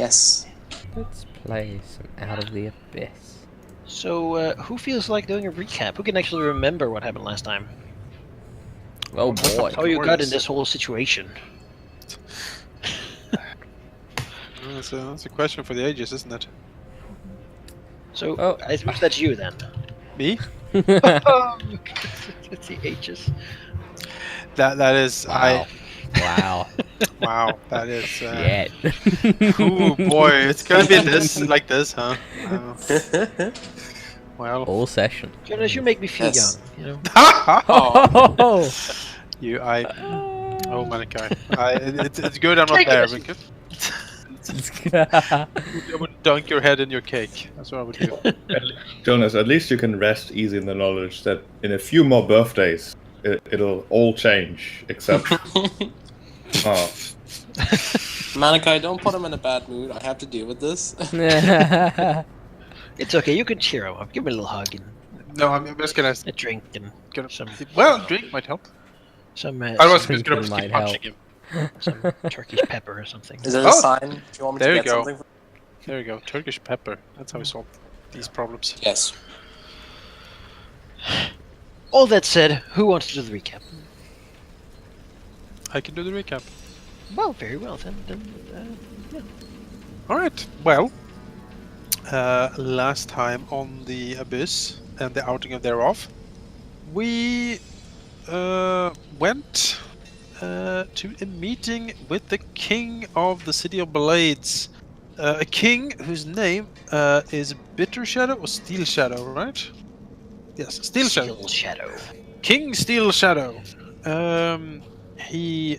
Yes. Let's play some Out of the Abyss. So, who feels like doing a recap? Who can actually remember what happened last time? Oh boy. How you got in this whole situation? That's a question for the ages, isn't it? So, I suppose that's you then. Me? It's the ages. That is Wow. Wow. Wow, that is. Shit. Oh boy, it's gonna be like this, huh? Well. All session. Jonas, you make me feel Yes. young. You know. Oh. Oh my god. It's good I'm not there because I would dunk your head in your cake. That's what I would do. Jonas, at least you can rest easy in the knowledge that in a few more birthdays, it'll all change, except... Malachi, don't put him in a bad mood. I have to deal with this. It's okay. You can cheer him up. Give him a little hug and No, I'm just gonna a drink and some. Well, drink might help. Some. I was some, just gonna might keep punching him. some Turkish pepper or something. Is there a sign? If you want me There to you get go. something? There you go. Turkish pepper. That's how we solve these problems. Yes. All that said, who wants to do the recap? I can do the recap. Well, very well then. Yeah. Alright, well, last time on the Abyss and the outing thereof, we went to a meeting with the king of the City of Blades. A king whose name is Bitter Shadow or Steel Shadow, right? Yes, Steel Shadow. Steel Shadow. King Steel Shadow. We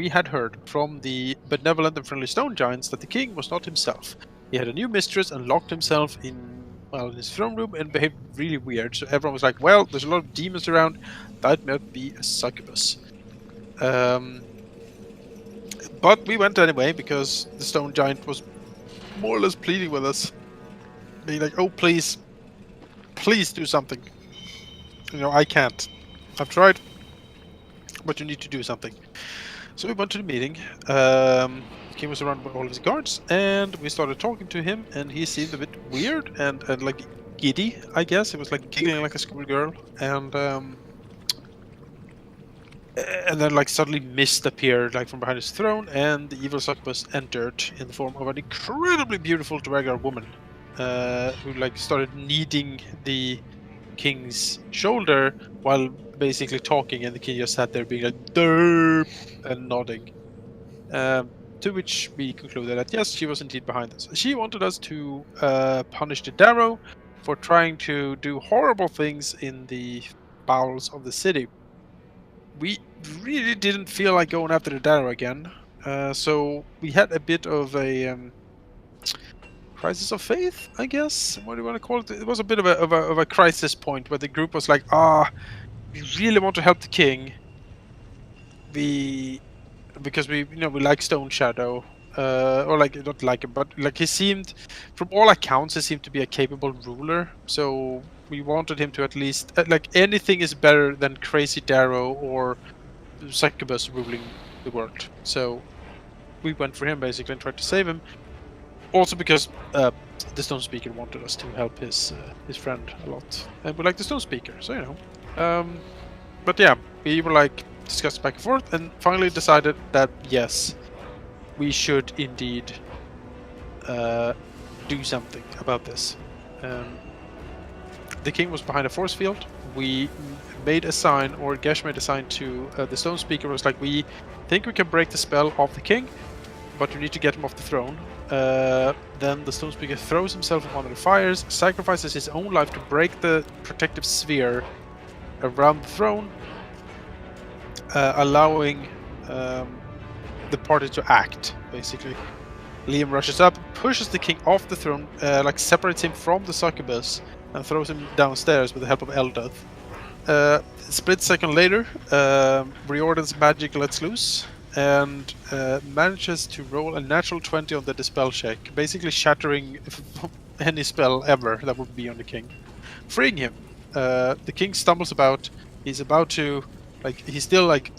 had heard from the benevolent and friendly stone giants that the king was not himself. He had a new mistress and locked himself in his throne room and behaved really weird. So everyone was like, well, there's a lot of demons around. That might be a succubus. But we went anyway because the stone giant was more or less pleading with us. Being like, oh, please do something. You know, I can't. I've tried. But you need to do something. So we went to the meeting. The king was surrounded by all of his guards, and we started talking to him, and he seemed a bit weird and like giddy, I guess. He was like giggling like a schoolgirl, and then like suddenly mist appeared like from behind his throne, and the evil succubus entered in the form of an incredibly beautiful Dwargar woman, who like started kneading the king's shoulder while basically talking, and the king just sat there being like derp and nodding. To which we concluded that yes, she was indeed behind this. She wanted us to punish the Darrow for trying to do horrible things in the bowels of the city. We really didn't feel like going after the Darrow again, so we had a bit of a crisis of faith, I guess. What do you want to call it? It was a bit of a crisis point where the group was like, we really want to help the king. Because we like Stone Shadow, or like not like him, but like he seemed, from all accounts, he seemed to be a capable ruler. So we wanted him to at least like anything is better than Crazy Darrow or Succubus ruling the world. So we went for him basically and tried to save him. Also because the Stone Speaker wanted us to help his friend a lot, and we like the Stone Speaker, so you know. But yeah, we were like discussed back and forth, and finally decided that yes, we should indeed do something about this. The king was behind a force field. We made a sign, or Gesh made a sign to the Stone Speaker. Was like, we think we can break the spell of the king, but we need to get him off the throne. Then the Stone Speaker throws himself in one of the fires, sacrifices his own life to break the protective sphere around the throne, allowing the party to act, basically. Liam rushes up, pushes the king off the throne, like separates him from the succubus, and throws him downstairs with the help of Eldeth. Split second later, Riordan's magic lets loose, and manages to roll a natural 20 on the dispel check, basically shattering any spell ever that would be on the king, freeing him. The king stumbles about. He's about to, like, he's still like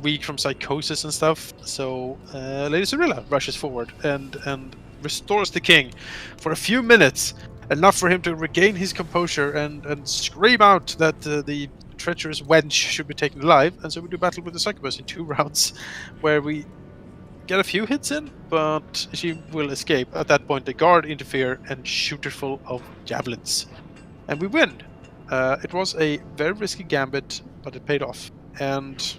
weak from psychosis and stuff. So Lady Cyrilla rushes forward and restores the king for a few minutes, enough for him to regain his composure and scream out that the treacherous wench should be taken alive. And so we do battle with the succubus in 2 rounds, where we get a few hits in, but she will escape. At that point, the guard interfere and shoot her full of javelins, and we win. It was a very risky gambit, but it paid off, and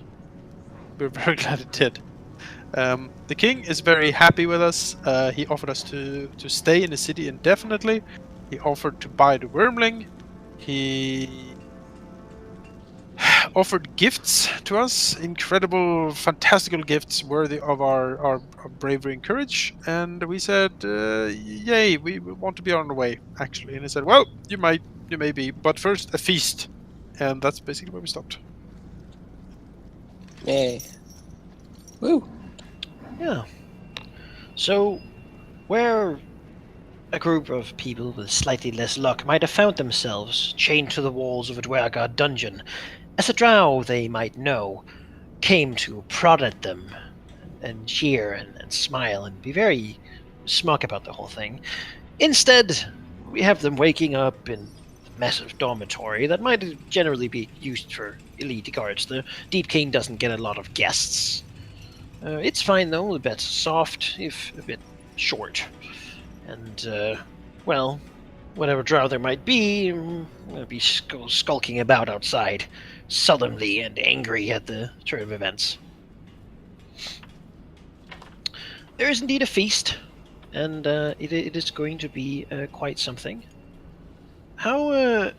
we're very glad it did. The king is very happy with us. He offered us to stay in the city indefinitely. He offered to buy the wormling. He offered gifts to us, incredible, fantastical gifts worthy of our bravery and courage. And we said, yay, we want to be on our way, actually. And he said, well, you may be, but first a feast. And that's basically where we stopped. Yay. Woo. Yeah. So, where a group of people with slightly less luck might have found themselves chained to the walls of a Dwergar dungeon, as a drow they might know came to prod at them and cheer and smile and be very smug about the whole thing. Instead, we have them waking up in a massive dormitory that might generally be used for elite guards. The Deep King doesn't get a lot of guests. It's fine though, a bit soft, if a bit short. And, well, whatever drow there might be, will be skulking about outside, sullenly and angry at the turn of events. There is indeed a feast, and it is going to be quite something. How,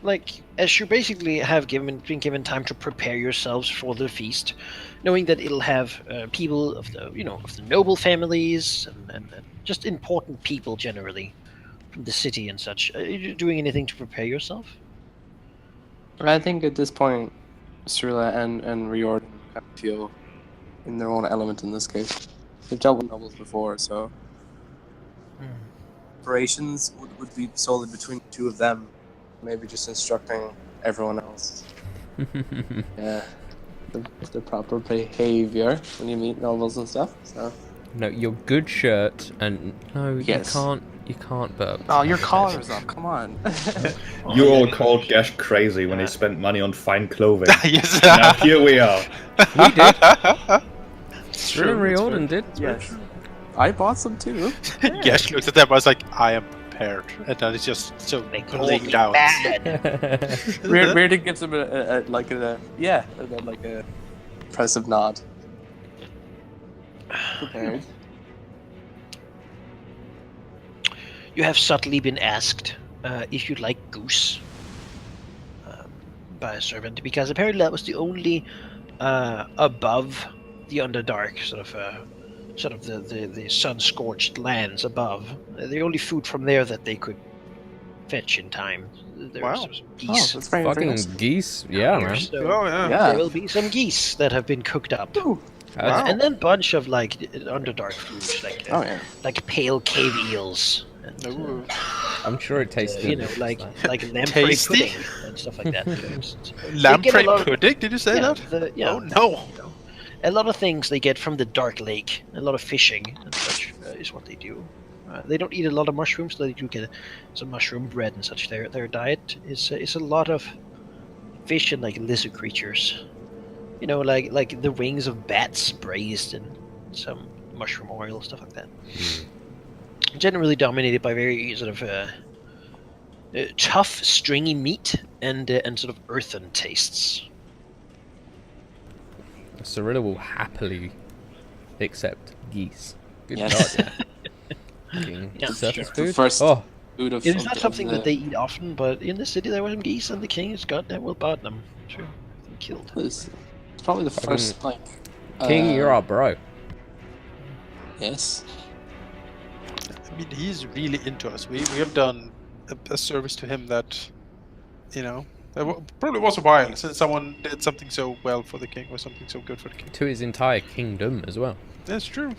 like, as you basically have been given time to prepare yourselves for the feast, knowing that it'll have people of the of the noble families and just important people generally from the city and such. Are you doing anything to prepare yourself? I think at this point, Cyrilla and Riordan kind of feel in their own element in this case. They've dealt with nobles before, so operations would be solely between the 2 of them. Maybe just instructing everyone else. Yeah, the proper behavior when you meet nobles and stuff. So. No, your good shirt and no, Yes. you can't burp. Oh, your collar's up. Come on. You all called Gash crazy when he spent money on fine clothing. Yes. Now here we are. We did. It's True, true. Riordan did. Yes. I bought some too. Gash looked at them. I was like, I am prepared, and then it's just so They call leaned me out. bad. Riordan gives him a impressive nod. Prepared. You have subtly been asked if you'd like goose by a servant, because apparently that was the only above the Underdark sort of the sun-scorched lands above. The only food from there that they could fetch in time. There Wow. was geese. That's very Fucking nice. geese. Yeah, here, man. so Oh yeah. Yeah. there will be some geese that have been cooked up. Ooh. That's- And then a bunch of like Underdark foods, like Oh yeah. like pale cave eels, and, Ooh. I'm sure it tastes good. you know, like lamprey Tasty? pudding and stuff like that. Lamprey lot of- pudding? Did you say that? Oh no. A lot of things they get from the Dark Lake. A lot of fishing and such is what they do. They don't eat a lot of mushrooms, though they do get some mushroom bread and such. Their diet is a lot of fish and like lizard creatures. You know, like the wings of bats braised in some mushroom oil, stuff like that. Generally dominated by very sort of tough, stringy meat and sort of earthen tastes. Cyrilla will happily accept geese. Good Yes. God. Fucking Yeah, surface sure. The food. first Oh, food of It is not something the- that they eat often, but in the city there were some geese, and the king has got that will bought them. Sure, killed. It's probably the first King, you're our bro. Yes. I mean, he's really into us. We have done a service to him that, you know, probably was a while since someone did something so well for the king or something so good for the king. To his entire kingdom as well. That's true.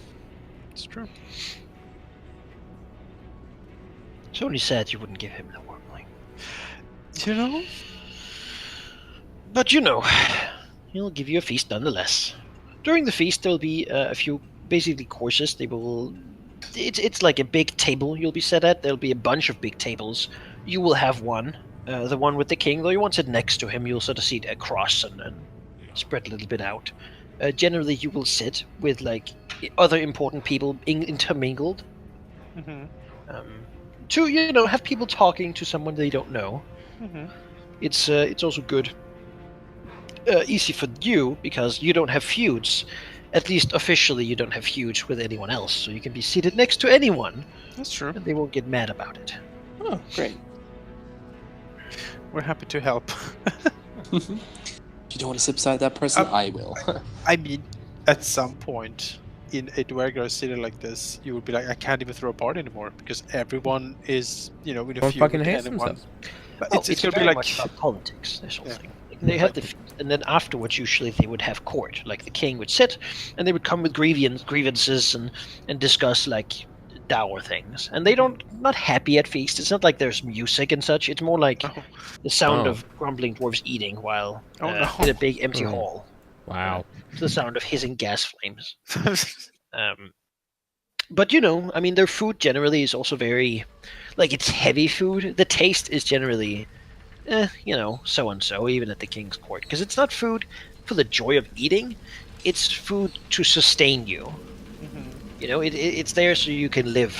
It's true. It's only sad you wouldn't give him the wormling. You know? But you know, he'll give you a feast nonetheless. During the feast, there'll be a few basically courses. They will. It's like a big table you'll be set at. There'll be a bunch of big tables. You will have one, the one with the king. Though you won't sit next to him, you'll sort of sit across and spread a little bit out. Generally, you will sit with like other important people intermingled. Mm-hmm. To have people talking to someone they don't know. Mm-hmm. It's also good. Easy for you because you don't have feuds. At least officially, you don't have feuds with anyone else, so you can be seated next to anyone, That's true. and they won't get mad about it. Oh, great. We're happy to help. If you don't want to sit beside that person, I will. I mean, at some point in a Dwargar city like this, you would be like, I can't even throw a party anymore because everyone is, with a Everyone feud fucking with hates anyone. themselves. But Oh, it's gonna be very like much about politics, this whole thing. They have the feast, and then afterwards, usually they would have court. Like the king would sit, and they would come with grievances and discuss like dour things. And they not happy at feast. It's not like there's music and such. It's more like Oh. the sound Oh. of grumbling dwarves eating while Oh, no. in a big empty Hmm. hall. Wow. It's the sound of hissing gas flames. But I mean, their food generally is also very, like, it's heavy food. The taste is generally, so and so, even at the king's court, because it's not food for the joy of eating. It's food to sustain you. It's there so you can live.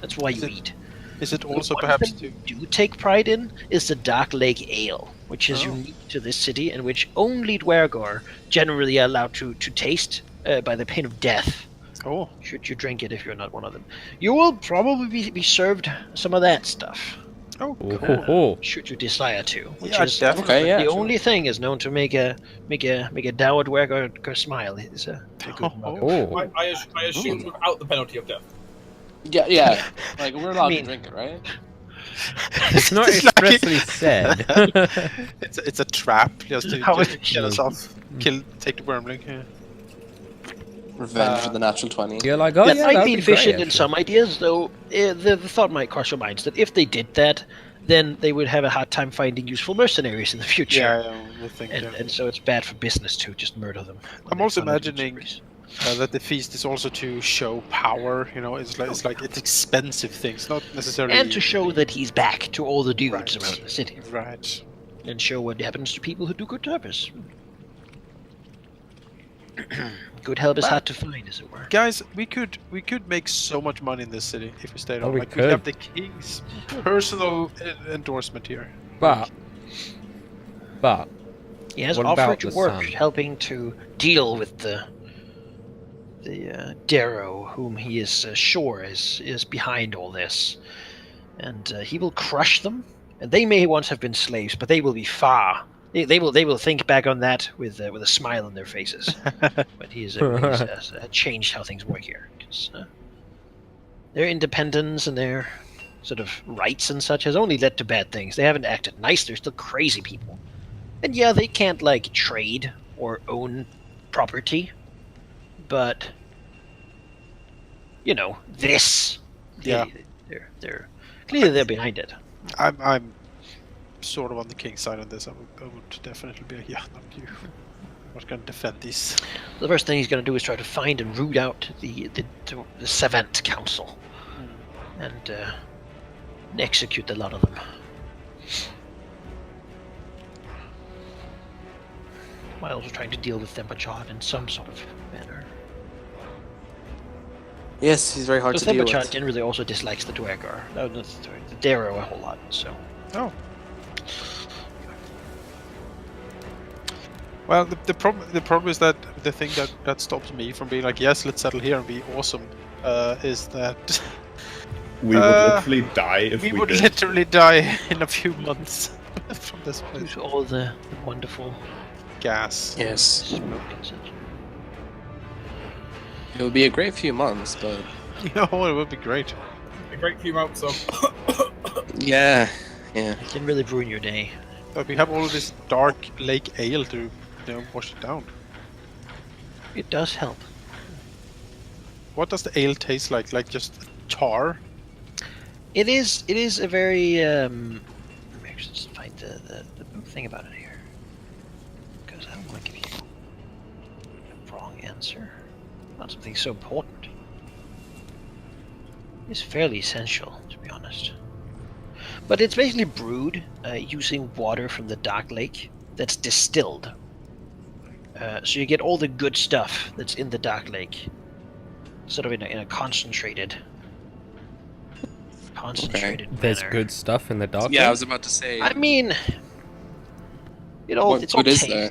That's why you eat. Is it also One perhaps thing to? you do take pride in is the Dark Lake Ale, which is Oh. unique to this city and which only Dwargar generally are allowed to taste by the pain of death. Oh, Should you drink it if you're not one of them. You will probably be served some of that stuff, oh, Oh, cool. ho, ho. should you desire to. Which Yeah, is definitely. Okay, yeah. the sure. only thing is known to make a dour Dwargar smile. It's a good mug. Oh. I assume without the penalty of death. Yeah. Like, we're allowed I mean- to drink it, right? It's not It's like- expressly said. It's a trap just to How just it- kill us off. Take the wormling. Yeah. Revenge for the natural 20. You're like, oh That yeah, might that'd be be efficient great, in actually. some ideas, though. The thought might cross your minds that if they did that, then they would have a hard time finding useful mercenaries in the future. Yeah, I think. And so it's bad for business to just murder them. when I'm they also find out imagining mercenaries. that the feast is also to show power. It's expensive things, not necessarily. And to show that he's back to all the dudes Right. around the city. Right. And show what happens to people who do good service. Good help is hard to find, as it were. Guys, we could make so much money in this city if we stayed Oh, on. we We could. have the king's personal endorsement here. But He has What offered about to the work, son? helping to deal with the Darrow, whom he is sure is behind all this, and he will crush them. And they may once have been slaves, but they will be far. They will think back on that with a smile on their faces. But he's changed how things work here. 'Cause, their independence and their sort of rights and such has only led to bad things. They haven't acted nice. They're still crazy people. And yeah, they can't like trade or own property, but this. Yeah. They're clearly they're behind it. I'm sort of on the king's side on this. I would definitely be like, yeah, not you. I'm not gonna defend these. The first thing he's going to do is try to find and root out the Savant Council and execute a lot of them. While also trying to deal with Thempachard in some sort of manner. Yes, he's very hard So to deal Thempachard with. generally also dislikes the Dwargar. No, not the Darrow a whole lot, so... Oh. Well, the problem is that the thing that stops me from being like, yes, let's settle here and be awesome, is that We would literally die if we we would did. literally die in a few months from this Due place. to all the wonderful Gas. Yes. smoke and such. It would be a great few months, but... Oh, it would be great. A great few months of Yeah. It can really ruin your day. But we have all of this dark lake ale to, wash it down. It does help. What does the ale taste like? Like just tar? It is a very let me actually just find the thing about it here. Because I don't want to give you answer. Not something so important. It's fairly essential, to be honest. But it's basically brewed using water from the Dark Lake that's distilled. So you get all the good stuff that's in the Dark Lake, sort of in a concentrated There's manner. good stuff in the dark. Yeah, I Lake? was about to say. I mean, it's all What is taste. there?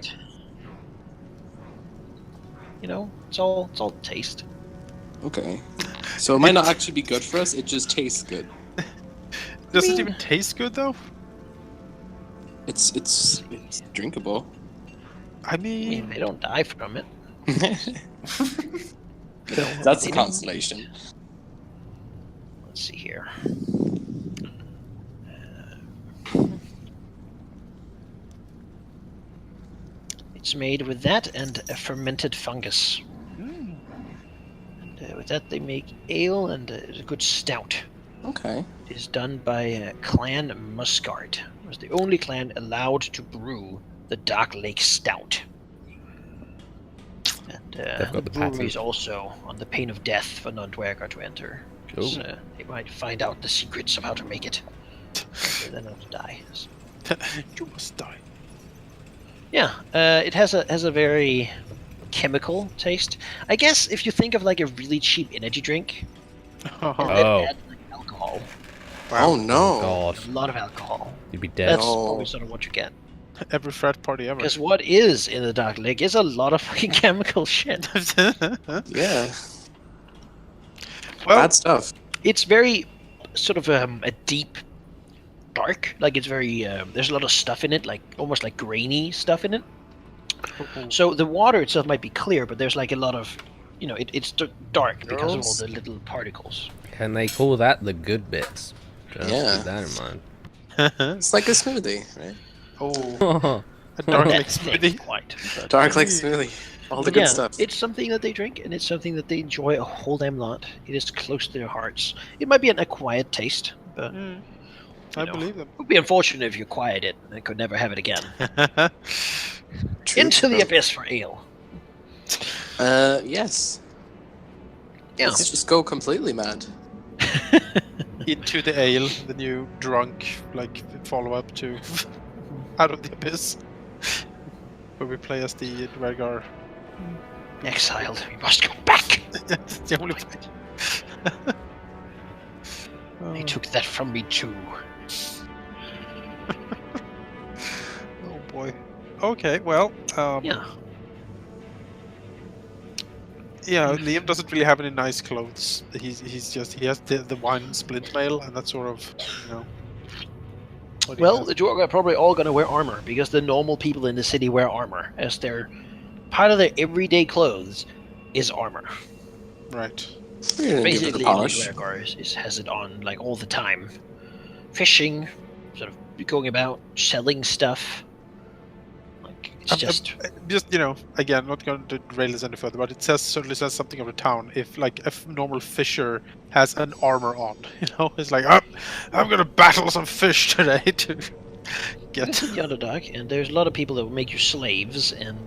It's all taste. Okay. So it might not actually be good for us. It just tastes good. Does it even taste good though? It's drinkable. I I mean, mean, they don't die from it. That's the consolation. Let's see here. It's made with that and a fermented fungus. And with that, they make ale and a good stout. Okay. It is done by Clan Muscart. It was the only clan allowed to brew the Dark Lake Stout. And They've got the the brewery patent. is also on the pain of death for non-Dwergar to enter. 'Cause, Ooh. they might find out the secrets of how to make it. And then have to die. So, you must die. yeah, it has a very chemical taste. I guess if you think of like a really cheap energy drink, and then Oh. add like alcohol, Oh no. God, a lot of alcohol. you'd be dead. That's No. probably sort of what you get. Every frat party ever. Because what is in the Dark Lake is a lot of fucking chemical shit. Yeah. Well, Bad stuff. It's very sort of a deep dark. Like it's very there's a lot of stuff in it, like almost like grainy stuff in it. So the water itself might be clear, but there's like a lot of, it's dark because of all Girls? the little particles. Can they call that the good bits? Just Yeah. keep that in mind. It's like a smoothie, right? oh, a dark lake That's not smoothie. quite. But, Dark Lake smoothie. All the but good yeah, stuff. it's something that they drink, and it's something that they enjoy a whole damn lot. It is close to their hearts. It might be an acquired taste, but I know. believe them. it would be unfortunate if you acquired it and could never have it again. True, Into the true. abyss for ale. Yes. Yeah. Let's just go completely mad. Into the ale, the new drunk follow-up to Out of the Abyss, where we play as the Dwergar. Exiled. We must go back. That's the only way. They took that from me too. Oh boy. Okay, well, Yeah. yeah, Liam doesn't really have any nice clothes. He has the wine splint mail, and that's sort of, what he Well, has. the Dwarves are probably all going to wear armor because the normal people in the city wear armor as their part of their everyday clothes is armor. Right. We're gonna give it a Basically, polish. Dwargar has it on like all the time, fishing, sort of going about selling stuff. Like it's just Again, not going to derail this any further, but it certainly says something of the town. If a normal fisher has an armor on, it's like, I'm gonna battle some fish today to get. It's in the Underdark, and there's a lot of people that will make you slaves and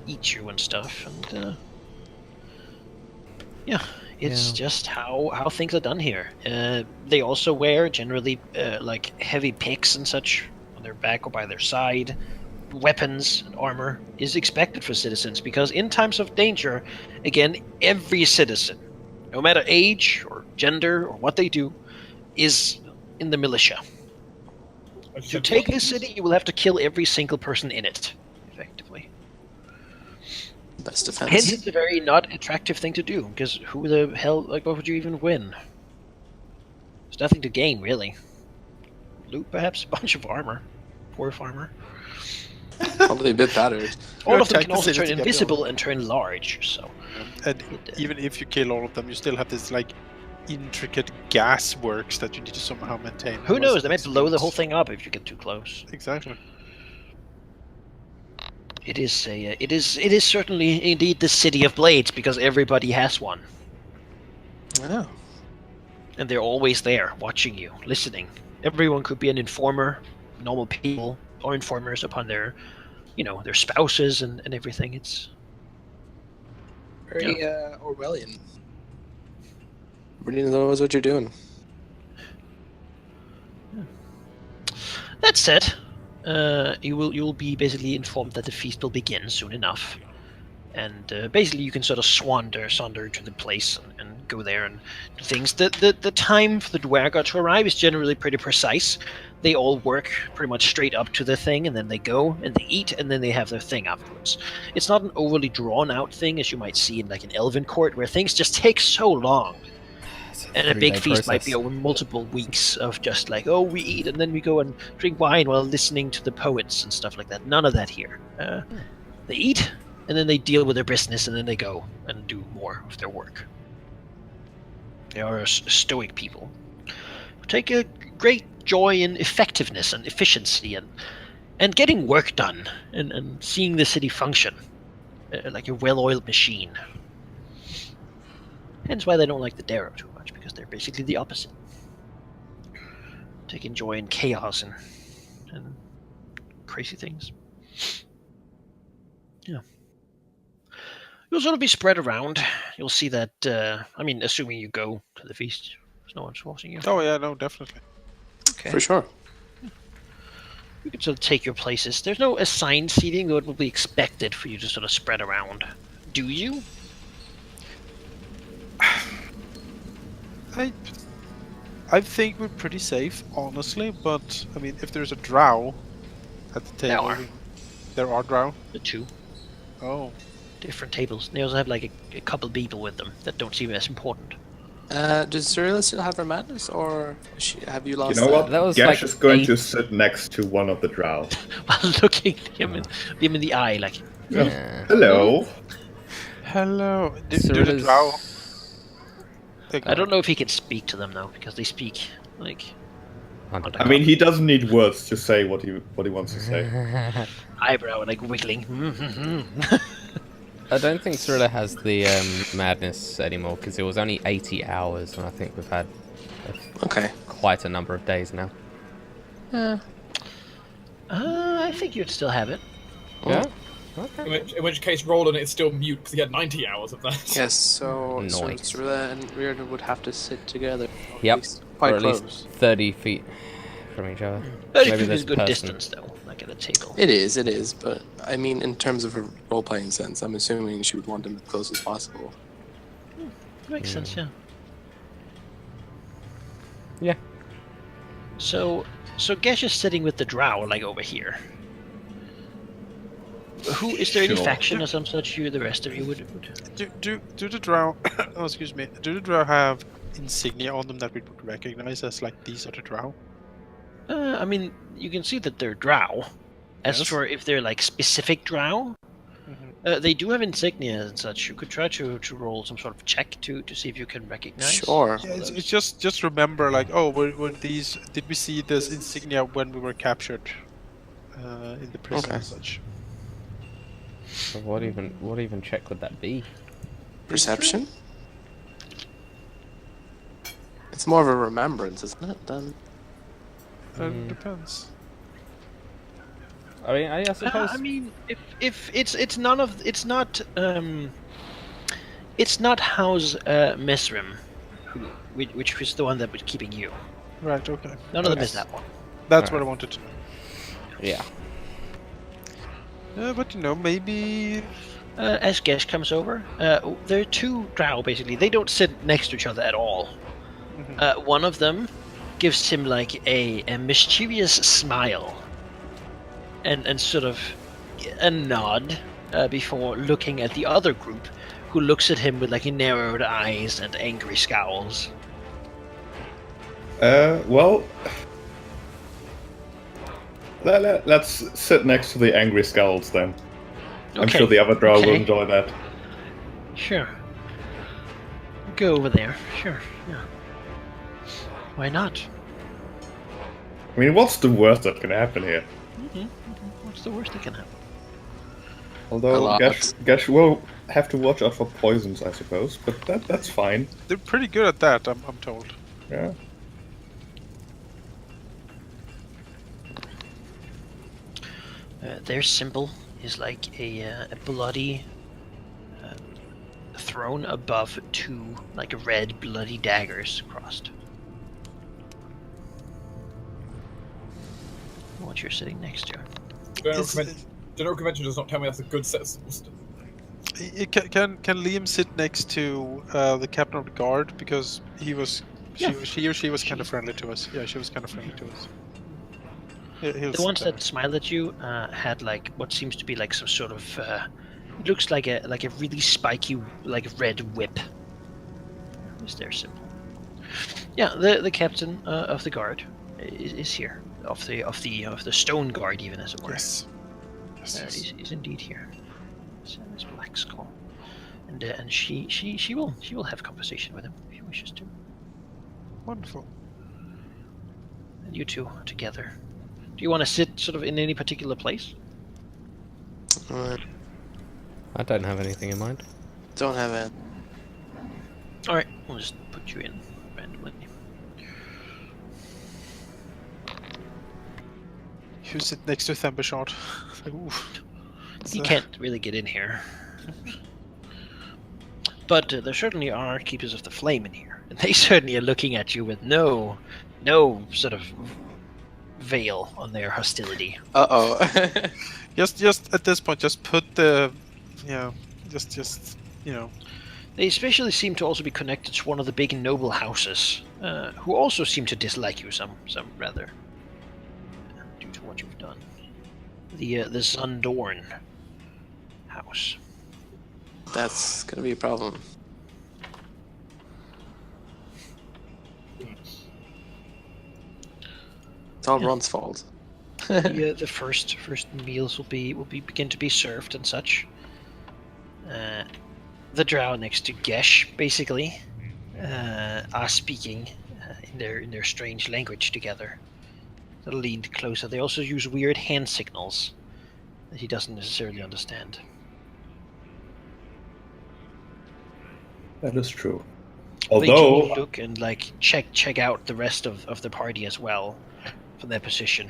eat you and stuff, and it's just how things are done here. They also wear generally like heavy picks and such on their back or by their side. Weapons and armor is expected for citizens because in times of danger, again, every citizen, no matter age or gender or what they do, is in the militia. To take this city, you will have to kill every single person in it, effectively. Best Hence, defense. it's a very not attractive thing to do, because who the hell, what would you even win? There's nothing to gain, really. Loot, perhaps? A bunch of armor. Poor farmer. Probably a bit battered. All of them attack can the also city turn to get invisible and turn large, so... And even if you kill all of them, you still have this intricate gas works that you need to somehow maintain. Who knows, Otherwise they it might blow the explodes. whole thing up if you get too close. Exactly. It is certainly indeed the city of blades, because everybody has one. I know. And they're always there, watching you, listening. Everyone could be an informer, normal people, or informers upon their spouses and everything. Very Orwellian. Really knows what you're doing. That said, you'll be basically informed that the feast will begin soon enough, and basically you can sort of sonder to the place and go there and do things. The time for the Dwergar to arrive is generally pretty precise. They all work pretty much straight up to the thing, and then they go and they eat, and then they have their thing afterwards. It's not an overly drawn out thing as you might see in like an elven court where things just take so long. And a big feast might be over multiple weeks of just like, oh, we eat and then we go and drink wine while listening to the poets and stuff like that. None of that here. They eat, and then they deal with their business, and then they go and do more of their work. They are a stoic people who take a great joy in effectiveness and efficiency and getting work done and seeing the city function like a well-oiled machine. Hence why they don't like the Darrow too much, because they're basically the opposite. Taking joy in chaos and crazy things. Yeah. You'll sort of be spread around. You'll see that, assuming you go to the feast, there's no one's forcing you. Oh yeah, no, definitely. Okay. For sure. You can sort of take your places. There's no assigned seating, though it will be expected for you to sort of spread around. Do you? I think we're pretty safe, honestly. But I mean, if there's a drow at the table, there are drow. The two Oh, different tables. They also have like a couple people with them that don't seem as important. Does Cyrilla still have her madness, or have you lost You know what? That was Gash like is going 8 to sit next to one of the drow. While looking him in the eye, like, Yeah. Hello. hello. Do the Cyrilla's- drow? I don't know if he can speak to them though, because they speak like I mean, he doesn't need words to say what he wants to say. eyebrow like wiggling. I don't think Cyrilla has the madness anymore, because it was only 80 hours, and I think we've had Okay. quite a number of days now. I think you'd still have it. Yeah? In which case, Roland is still mute because he had 90 hours of that. Yes, so Nice. Cyrilla and Reardon would have to sit together. Or Yep. At least quite Or at close. least 30 feet from each other. 30 Maybe feet this is a good person- distance though, like at a table. It is, but I mean, in terms of a role-playing sense, I'm assuming she would want them as close as possible. Makes sense, yeah. Yeah. So Gesh is sitting with the drow, like over here. Who is there any Sure. faction or some such the rest of you would? Do the drow? Oh, excuse me. Do the drow have insignia on them that we would recognize as like these are the drow? I mean, you can see that they're drow. As Yes. for if they're like specific drow, they do have insignia and such. You could try to roll some sort of check to see if you can recognize. Sure. Yeah, it's just remember like, oh, were these? Did we see this insignia when we were captured in the prison Okay. and such? So what even check would that be? Perception? It's more of a remembrance, isn't it? Then Depends. I mean, I suppose. I mean, if it's none of it's not House Mesrim, which was the one that was keeping you. Right. Okay. None of them is that one. That's what I wanted to know. Yeah. But you know, maybe. As Gesh comes over, there are two drow basically. They don't sit next to each other at all. One of them gives him like a mischievous smile and sort of a nod before looking at the other group, who looks at him with like narrowed eyes and angry scowls. Well, let's sit next to the angry skulls then. I'm Okay, sure the other drow will okay. enjoy that. Sure. Go over there. Sure. Yeah. Why not? I mean, what's the worst that can happen here? What's the worst that can happen? A Although lot. Gash will have to watch out for poisons, I suppose, but that's fine. They're pretty good at that, I'm told. Yeah. Their symbol is like a bloody throne above two, like, red, bloody daggers crossed. What you're sitting next to. General convention does not tell me that's a good set of symbols. Can Liam sit next to the captain of the guard, because he or she was kind of friendly to us. Yeah, she was kind of friendly to us. The ones that smiled at you had like what seems to be like some sort of it looks like a really spiky like red whip. Is their symbol? Yeah, the captain of the guard is here, of the stone guard, even, as it were. Yes. Is indeed here. It's Black Skull, and she will have conversation with him if she wishes to. Wonderful. And you two together. Do you want to sit sort of in any particular place? I don't have anything in mind. Don't have it. All right, we'll just put you in randomly. You sit next to Thundershot. You can't really get in here. But there certainly are Keepers of the Flame in here. And they certainly are looking at you with no sort of veil on their hostility. Uh-oh. just at this point, just put the, They especially seem to also be connected to one of the big noble houses, who also seem to dislike you some rather, due to what you've done. The Zundorn house. That's gonna be a problem. It's all Ron's fault. The first meals will begin to be served and such. The drow next to Gesh basically are speaking in their strange language together. They're leaned closer. They also use weird hand signals that he doesn't necessarily understand. That is true. They do Although, look and like check out the rest of the party as well from their position.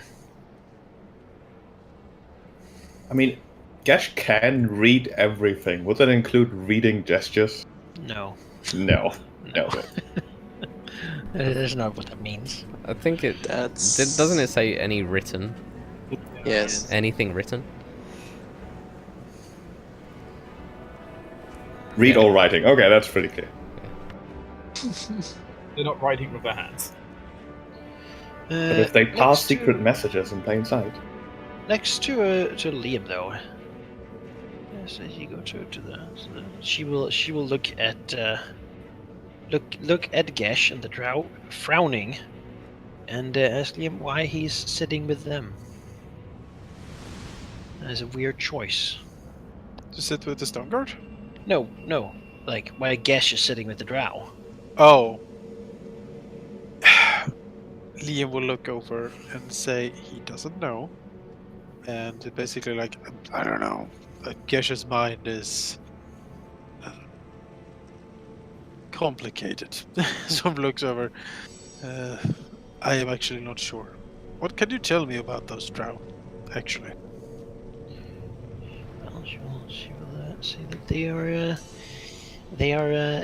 I mean, Gash can read everything. Would that include reading gestures? No. No. That's not what that means. I think That's... doesn't it say any written? Yes. Anything written? Read or writing. Okay, that's pretty clear. They're not writing with their hands. But if they pass next secret to- messages in plain sight. Next to Liam, though, as you go to the she will look at look at Gesh and the drow, frowning, and ask Liam why he's sitting with them. That is a weird choice. to sit with the stone guard. No, like why Gesh is sitting with the drow. Oh. Liam will look over and say he doesn't know. And basically, like, I don't know. Gesh's mind is complicated. Some looks over. I am actually not sure. What can you tell me about those drow, actually? Well, she will say that they are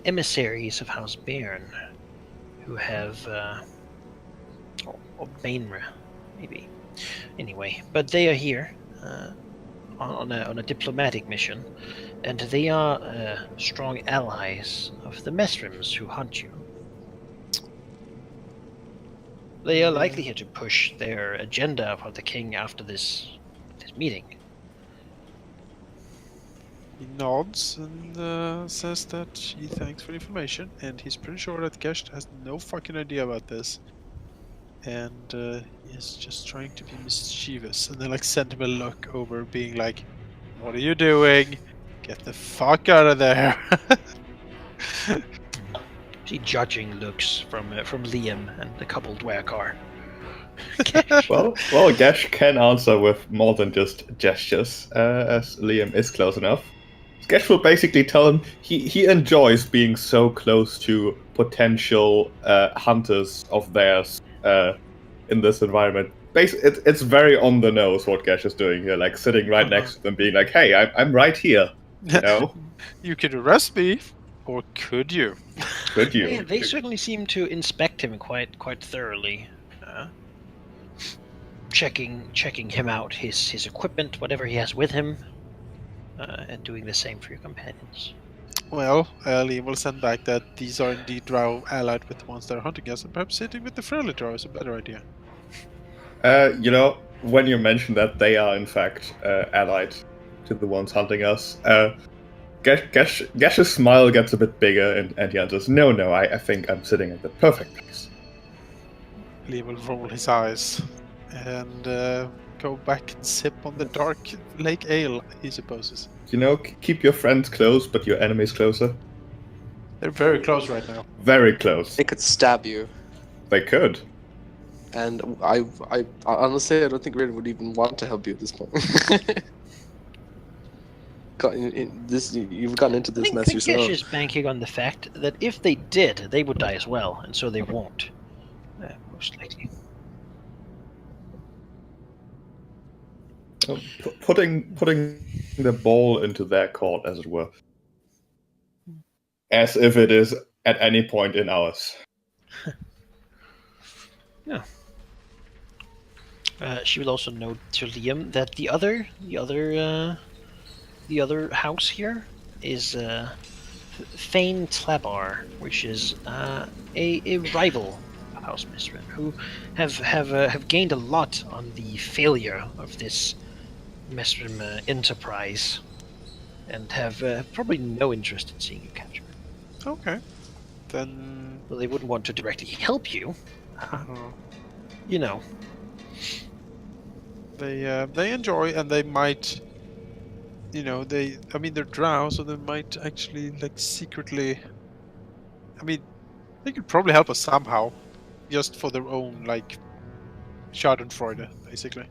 emissaries of House Bairn, who have or Bainra, maybe. Anyway, but they are here on a diplomatic mission, and they are strong allies of the Mesrims who hunt you. They are likely here to push their agenda for the king after this meeting. He nods and says that he thanks for the information, and he's pretty sure that Gesh has no fucking idea about this. And he's just trying to be mischievous, and then like send him a look over, being like, "What are you doing? Get the fuck out of there!" See judging looks from Liam and the coupled Dwerkar. Well, Gash can answer with more than just gestures, as Liam is close enough. Gash will basically tell him he enjoys being so close to potential hunters of theirs in this environment. It's very on the nose what Gash is doing here, like sitting right next to them, being like, "Hey, I'm right here. You know? You could arrest me, or could you? Could you? They certainly seem to inspect him quite thoroughly, checking him out, his equipment, whatever he has with him, and doing the same for your companions. Well, Liam will send back that these are indeed drow allied with the ones that are hunting us, and perhaps sitting with the friendly drow is a better idea. You know, when you mention that they are in fact allied to the ones hunting us, Gesh's smile gets a bit bigger, and he answers, No, I think I'm sitting at the perfect place. Liam will roll his eyes and go back and sip on the dark lake ale, he supposes. You know, keep your friends close, but your enemies closer. They're very close right now. Very close. They could stab you. They could. And I honestly, I don't think Rid would even want to help you at this point. You've gotten into this mess yourself. Gesh is banking on the fact that if they did, they would die as well, and so they won't. Most likely. Putting the ball into their court, as it were. As if it is at any point in ours. Yeah. She will also note to Liam that the other house here is Fane Tlabar, which is a rival house Mistrin, who have gained a lot on the failure of this Mistrin enterprise, and have probably no interest in seeing you captured. Okay. Then... Well, they wouldn't want to directly help you. You know. They enjoy, and they might... You know, they're drow, so they might actually, like, secretly... I mean, they could probably help us somehow. Just for their own, like, Schadenfreude, basically.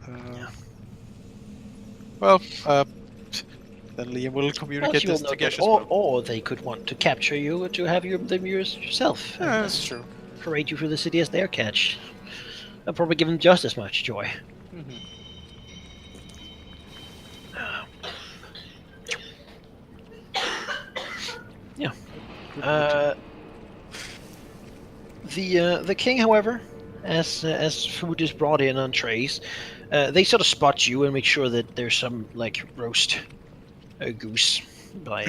Yeah. Well, then Liam will communicate this to Gesh as well. Or they could want to capture you to have them yourself. Yeah, that's true. Parade you through the city as their catch. That'll probably give them just as much joy. Mm-hmm. Yeah. The king, however, as food is brought in on trays, they sort of spot you and make sure that there's some like roast goose by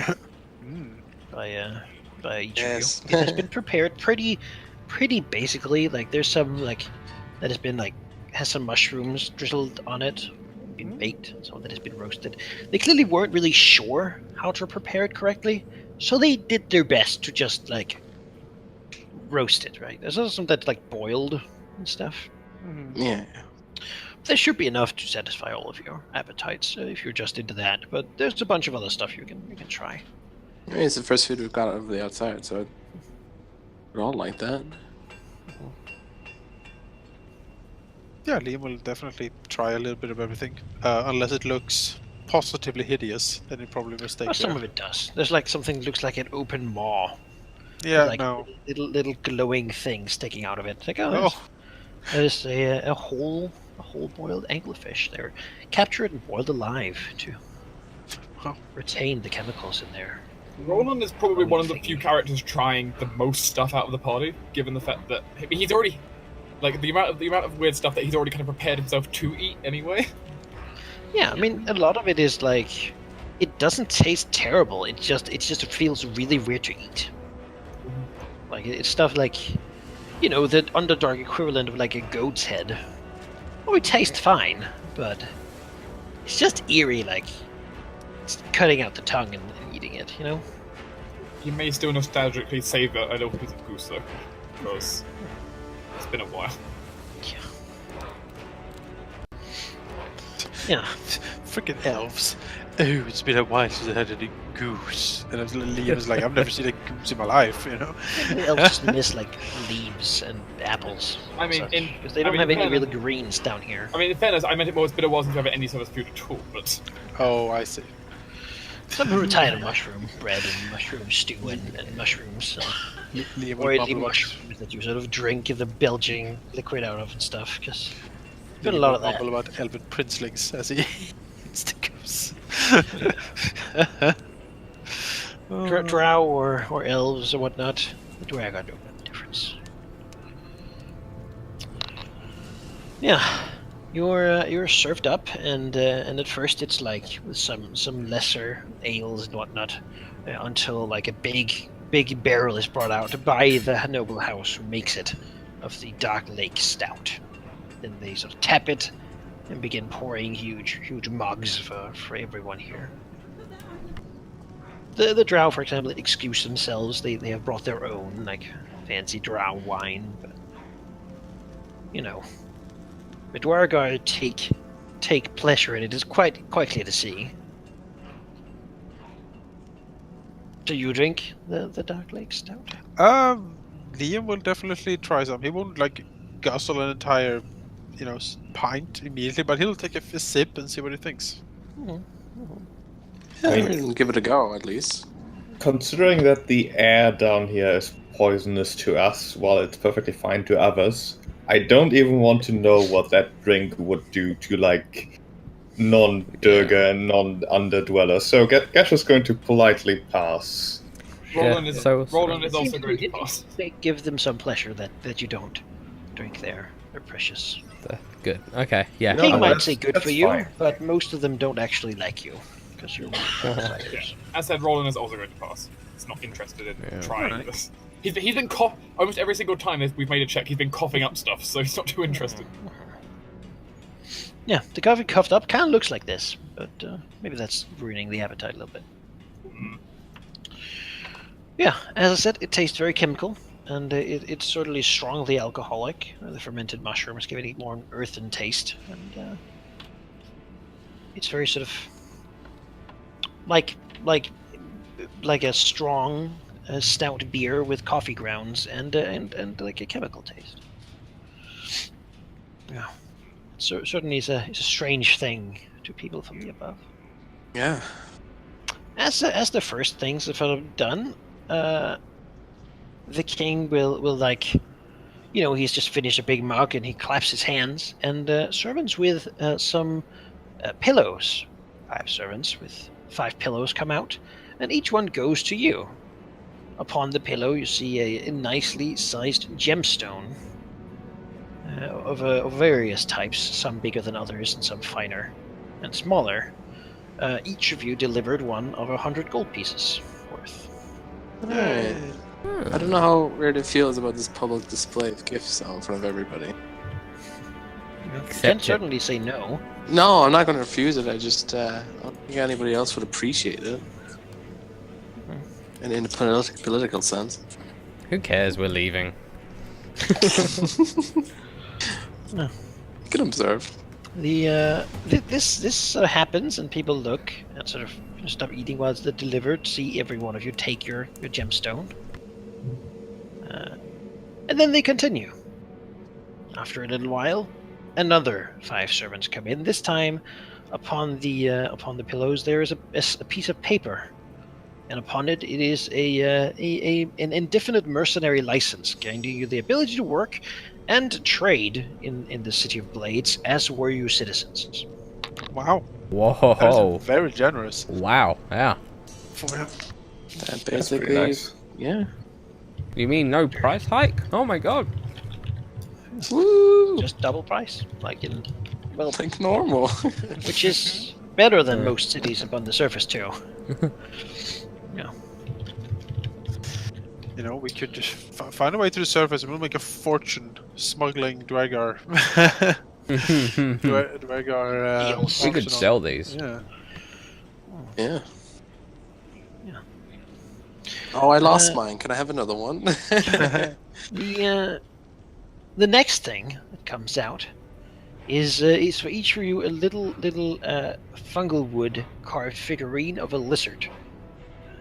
each of you. It has been prepared pretty basically. Like there's some like that has been like has some mushrooms drizzled on it, been baked, some that has been roasted. They clearly weren't really sure how to prepare it correctly, so they did their best to just like roast it. Right? There's also some that's like boiled and stuff. Yeah. There should be enough to satisfy all of your appetites if you're just into that. But there's a bunch of other stuff you can try. I mean, it's the first food we've got over the outside, so we're all like that. Yeah, Liam will definitely try a little bit of everything. Unless it looks positively hideous, then it probably will stay. Some of it does. There's like something that looks like an open maw. Yeah, like no. Little glowing thing sticking out of it. Like, there's a whole boiled anglerfish. They're captured and boiled alive to retain the chemicals in there. Roland is probably one of the few characters trying the most stuff out of the party, given the fact that he's already like the amount of weird stuff that he's already kind of prepared himself to eat anyway. Yeah, I mean a lot of it is like it doesn't taste terrible. It feels really weird to eat. Like it's stuff like, you know, the Underdark equivalent of like a goat's head. Oh, it tastes fine, but it's just eerie, like it's cutting out the tongue and eating it, you know? You may still nostalgically savour a little piece of goose though, because it's been a while. Yeah. Freaking elves. Oh, it's been a while since I had any goose. And Liam's like, I've never seen a goose in my life, you know? The elves just miss like leaves and apples. I mean, because they don't have any real greens down here. I mean, in fairness, I meant it more. It's been a while since I've had any sort of food at all, but... Oh, I see. Some people are tired of mushroom bread and mushroom stew and mushrooms. So. Or the mushrooms that you sort of drink the belching liquid out of and stuff. Because been a lot of that. About elven princelings as he eats the goose. Drow or elves or whatnot, the Dwarg are no difference. Yeah, you're served up, and at first it's like with some lesser ales and whatnot, until like a big barrel is brought out by the noble house who makes it, of the Dark Lake Stout. Then they sort of tap it and begin pouring huge mugs for everyone here. The drow, for example, excuse themselves. They have brought their own like fancy drow wine, but you know, the Dwargar take pleasure in it. It's quite clear to see. Do you drink the Dark Lake Stout? Liam will definitely try some. He won't like guzzle an entire, pint immediately, but he'll take a sip and see what he thinks. Yeah, I mean, give it a go at least. Considering that the air down here is poisonous to us while it's perfectly fine to others, I don't even want to know what that drink would do to, like, non-Durga and non-underdwellers. So Gash is going to politely pass. Roland is also going to pass. They give them some pleasure that you don't drink their precious. Good. Okay. Yeah. King No, might that's- say good that's for you, fine. but most of them don't actually like you because you're outsiders. As said, Roland is also going to pass. He's not interested in Yeah. trying Alright. this. He's been almost every single time we've made a check. He's been coughing up stuff, so he's not too interested. Yeah, the coffee cuffed up kind of looks like this, but maybe that's ruining the appetite a little bit. Yeah, as I said, it tastes very chemical, and it's certainly strongly alcoholic. The fermented mushrooms give it more an earthen taste, and it's very sort of like a strong stout beer with coffee grounds and like a chemical taste. Yeah, certainly is a strange thing to people from the above. Yeah. As the first things have done, the king will like, he's just finished a big mug and he claps his hands, and servants with some pillows, 5 servants with 5 pillows come out, and each one goes to you. Upon the pillow, you see a nicely sized gemstone of various types, some bigger than others and some finer and smaller. Each of you delivered one of 100 gold pieces worth. Alright. I don't know how weird it feels about this public display of gifts though, in front of everybody. You Accept can it. certainly say no. No, I'm not going to refuse it. I just I don't think anybody else would appreciate it. In a political sense. Who cares? We're leaving. No. You can observe. This happens, and people look and sort of stop eating while it's delivered. See every one of you take your gemstone, and then they continue. After a little while, another 5 servants come in. This time, upon the pillows there is a piece of paper, and upon it is an indefinite mercenary license, granting you the ability to work and trade in the city of Blades as were you citizens. Wow. Whoa. That is very generous. Wow. Yeah. That That's basically, pretty nice. yeah. You mean no price hike? Oh my god. Woo! Just double price, like Normal. which is better than most cities upon the surface too. Yeah. We could just find a way to the surface and we'll make a fortune smuggling Dwargar. Dwargar. Eels. We could sell these. Yeah. Yeah. Yeah. Oh, I lost mine. Can I have another one? The next thing that comes out is for each of you a little fungal wood carved figurine of a lizard.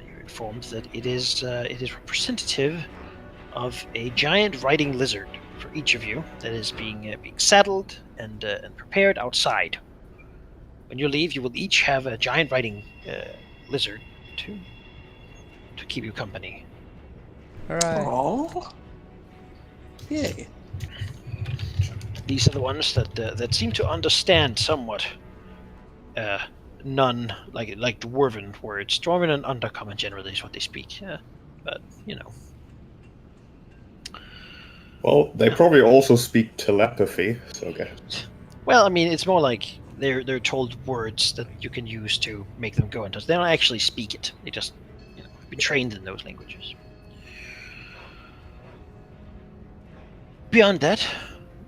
You're informed that it is representative of a giant riding lizard for each of you that is being saddled and prepared outside. When you leave, you will each have a giant riding lizard to keep you company. Alright. Oh. Yay. These are the ones that seem to understand somewhat none like dwarven words. Dwarven and undercommon generally is what they speak. Yeah, but you know. Well, they probably also speak telepathy, so okay. Well, I mean, it's more like they're told words that you can use to make them go into. They don't actually speak it. They just have been trained in those languages. Beyond that,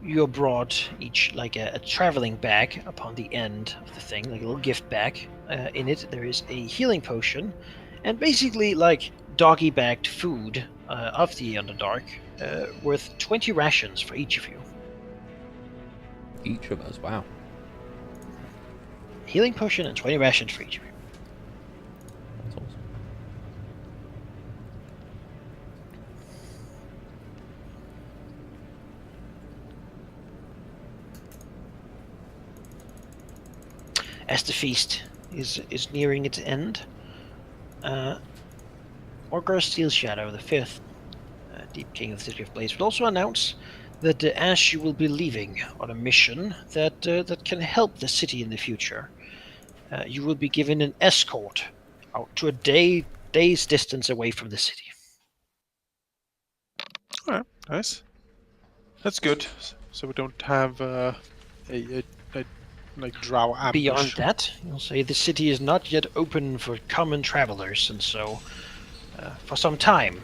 you're brought each like a traveling bag upon the end of the thing, like a little gift bag. In it, there is a healing potion, and basically like doggy-bagged food of the Underdark, worth 20 rations for each of you. Each of us, wow. Healing potion and 20 rations for each of you. That's awesome. As the feast is nearing its end, Orgar Steelshadow, the fifth Deep King of the City of Blaze, will also announce that as you will be leaving on a mission that can help the city in the future, you will be given an escort out to a day's distance away from the city. Alright, nice. That's good. So we don't have a like drow ambush. Beyond that, you'll say the city is not yet open for common travelers, and so for some time,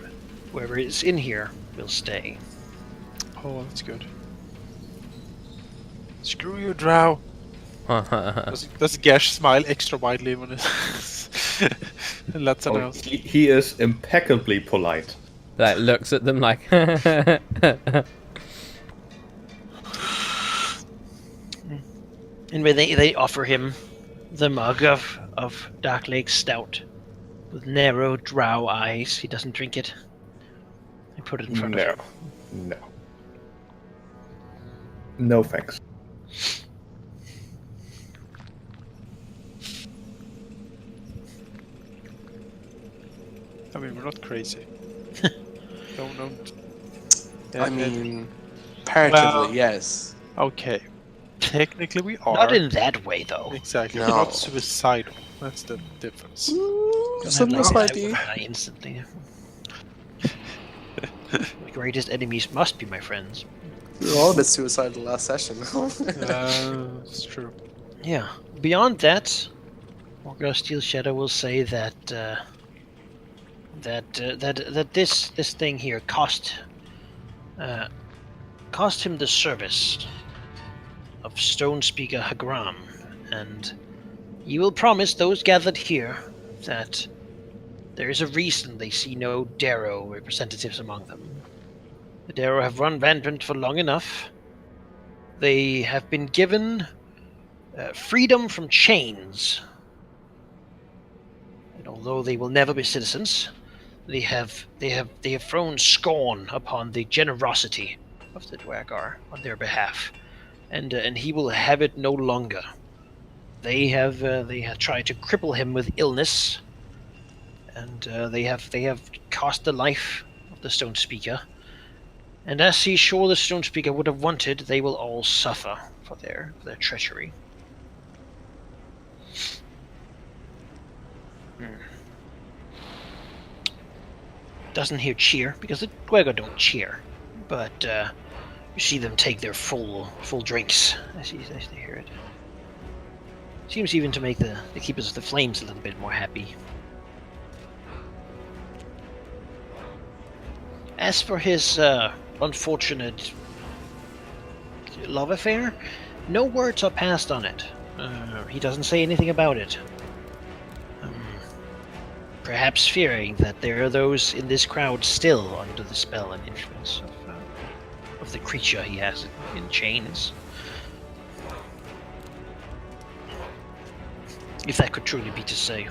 whoever is in here will stay. Oh, that's good. Screw you, drow. Does Gash smile extra widely when it and lets her know? He is impeccably polite. Like looks at them like. And when they offer him the mug of Dark Lake Stout with narrow drow eyes, he doesn't drink it. They put it in front of him. No. No thanks. I mean, we're not crazy. Don't. I mean, comparatively, yes. Okay. Technically, we are. Not in that way, though. Exactly. No. We're not suicidal. That's the difference. Some nice idea. I instantly. The greatest enemies must be my friends. We were all a bit suicidal last session. It's true. Yeah. Beyond that, Orgar Steelshadow will say that this thing here cost him the service of Stone Speaker Hagram, and he will promise those gathered here that there is a reason they see no Darrow representatives among them. The Darrow have run rampant for long enough. They have been given freedom from chains, and although they will never be citizens, they have thrown scorn upon the generosity of the Dwagar on their behalf, and he will have it no longer. They have tried to cripple him with illness, and they have cost the life of the Stone Speaker. And as he's sure the Stone Speaker would have wanted, they will all suffer for their treachery. Doesn't hear cheer, because the Dwegar don't cheer, but you see them take their full drinks as they hear it. Seems even to make the Keepers of the Flames a little bit more happy. As for his unfortunate love affair, no words are passed on it. He doesn't say anything about it. Perhaps fearing that there are those in this crowd still under the spell and influence of the creature he has in chains. If that could truly be to say,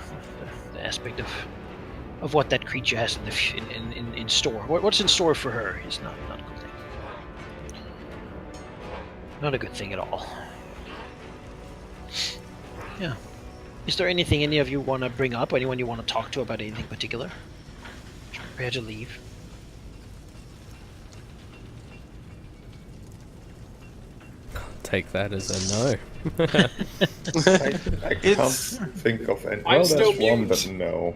the aspect of what that creature has in store. What's in store for her is not a good thing. Not a good thing at all. Yeah. Is there anything any of you want to bring up? Anyone you want to talk to about anything particular? Prepare to leave. take that as a no. I can't think of any. I'm Well, still there's one, mute. but no.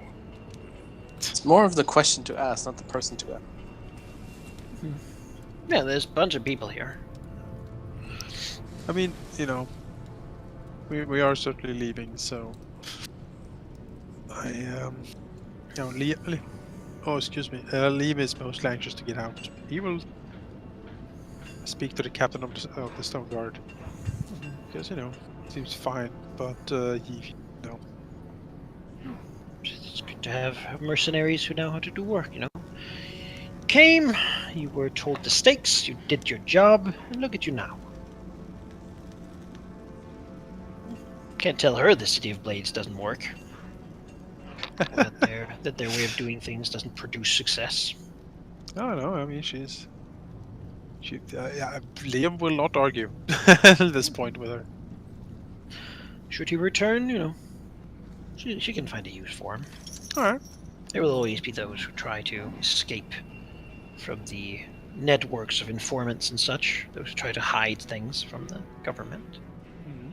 It's more of the question to ask, not the person to ask. Yeah, there's a bunch of people here. I mean, we are certainly leaving, so Liam is most anxious to get out. He will speak to the captain of the Stone Guard because seems fine, but It's good to have mercenaries who know how to do work, Came, you were told the stakes, you did your job, and look at you now. Can't tell her the City of Blades doesn't work. Or that their way of doing things doesn't produce success. no. I mean, Liam will not argue at this point with her. Should he return, she can find a use for him. All right. There will always be those who try to escape from the networks of informants and such, those who try to hide things from the government. Mhm.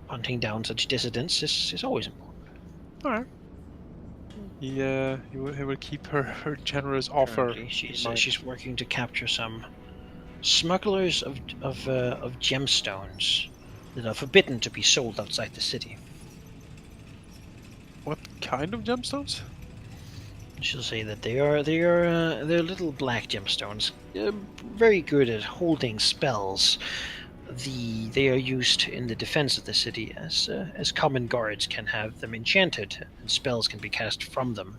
Hunting down such dissidents is always important. All right. He will keep her generous offer. Currently, in mind. she's working to capture some smugglers of gemstones that are forbidden to be sold outside the city. What kind of gemstones? She'll say that they're little black gemstones, very good at holding spells. They are used in the defense of the city as common guards can have them enchanted, and spells can be cast from them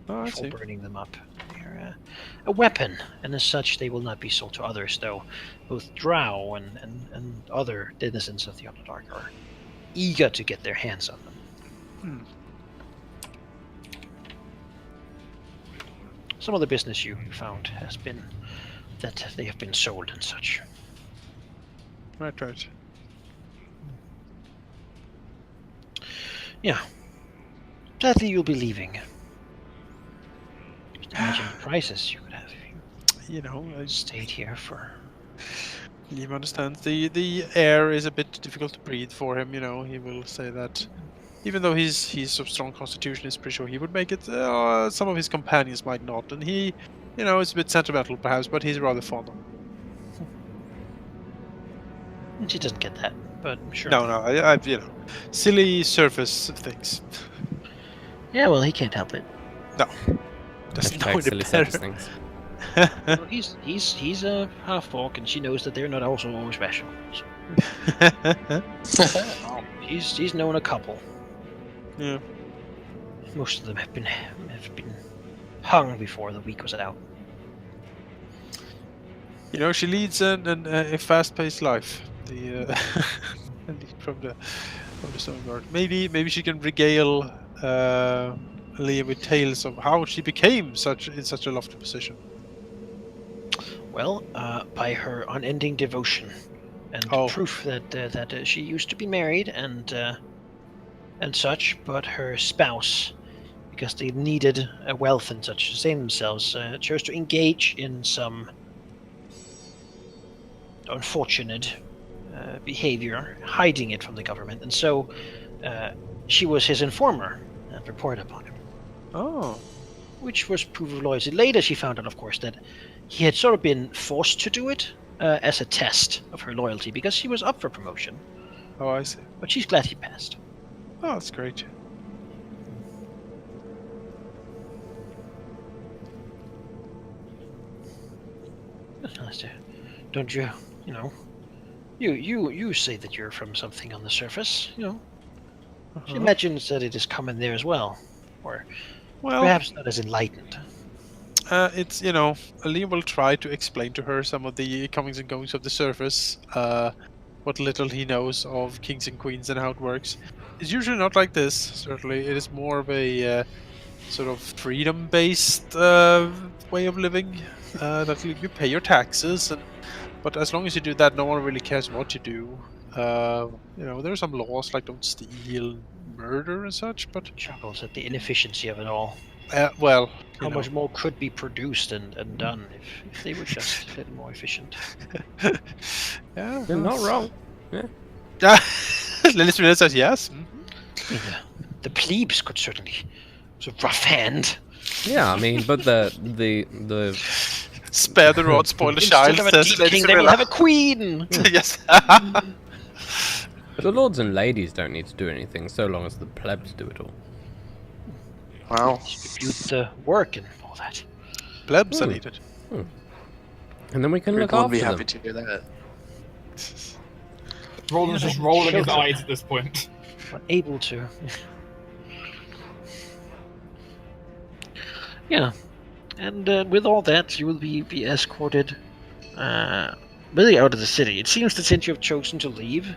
Oh, I before see. burning them up. They're a weapon, and as such, they will not be sold to others. Though both Drow and other denizens of the Underdark are eager to get their hands on them. Hmm. Some of the business you found has been that they have been sold and such. Right. Yeah. Sadly, you'll be leaving. Just imagine the prices you could have if you stayed here for. Liam understands the air is a bit difficult to breathe for him. He will say that even though he's of strong constitution, he's pretty sure he would make it. Some of his companions might not, and he, it's a bit sentimental perhaps, but he's rather fond of him. She doesn't get that, but sure. No, I silly surface things. Yeah, well, he can't help it. No, doesn't know Hashtag any silly better. surface things. Well, he's a half orc, and she knows that they're not also always special. So he's known a couple. Yeah. Most of them have been hung before the week was out. She leads a fast-paced life. From the Stone Guard. Maybe she can regale Liam with tales of how she became in such a lofty position. Well, by her unending devotion and proof that she used to be married and such, but her spouse, because they needed a wealth and such to sustain themselves, chose to engage in some unfortunate behavior, hiding it from the government, and so she was his informer and reported upon him. Oh. Which was proof of loyalty. Later she found out, of course, that he had sort of been forced to do it as a test of her loyalty, because she was up for promotion. Oh, I see. But she's glad he passed. Oh, that's great. Alistair, don't you, you say that you're from something on the surface, She imagines that it is common there as well, or perhaps not as enlightened. It's Liam will try to explain to her some of the comings and goings of the surface, what little he knows of kings and queens and how it works. It's usually not like this. Certainly, it is more of a sort of freedom-based way of living. That you pay your taxes, but as long as you do that, no one really cares what you do. There are some laws like don't steal, murder, and such. But Chuckles at the inefficiency of it all. How much more could be produced and done if they were just a little more efficient. Yeah, You're not wrong. Listener says yes. I mean, the plebes could certainly sort of rough hand. Yeah, I mean, but the Spare the rod, spoil the Instead child. of a Says deep Lady king, they will Sibilla. have a queen. Yes. the lords and ladies don't need to do anything so long as the plebs do it all. Wow. Distribute the work and all that. Plebs are needed. And then we can look People would after be them. happy to hear that. Roland's just rolling his Children. eyes at this point. Able to. Yeah. And with all that, you will be escorted really out of the city. It seems that since you have chosen to leave,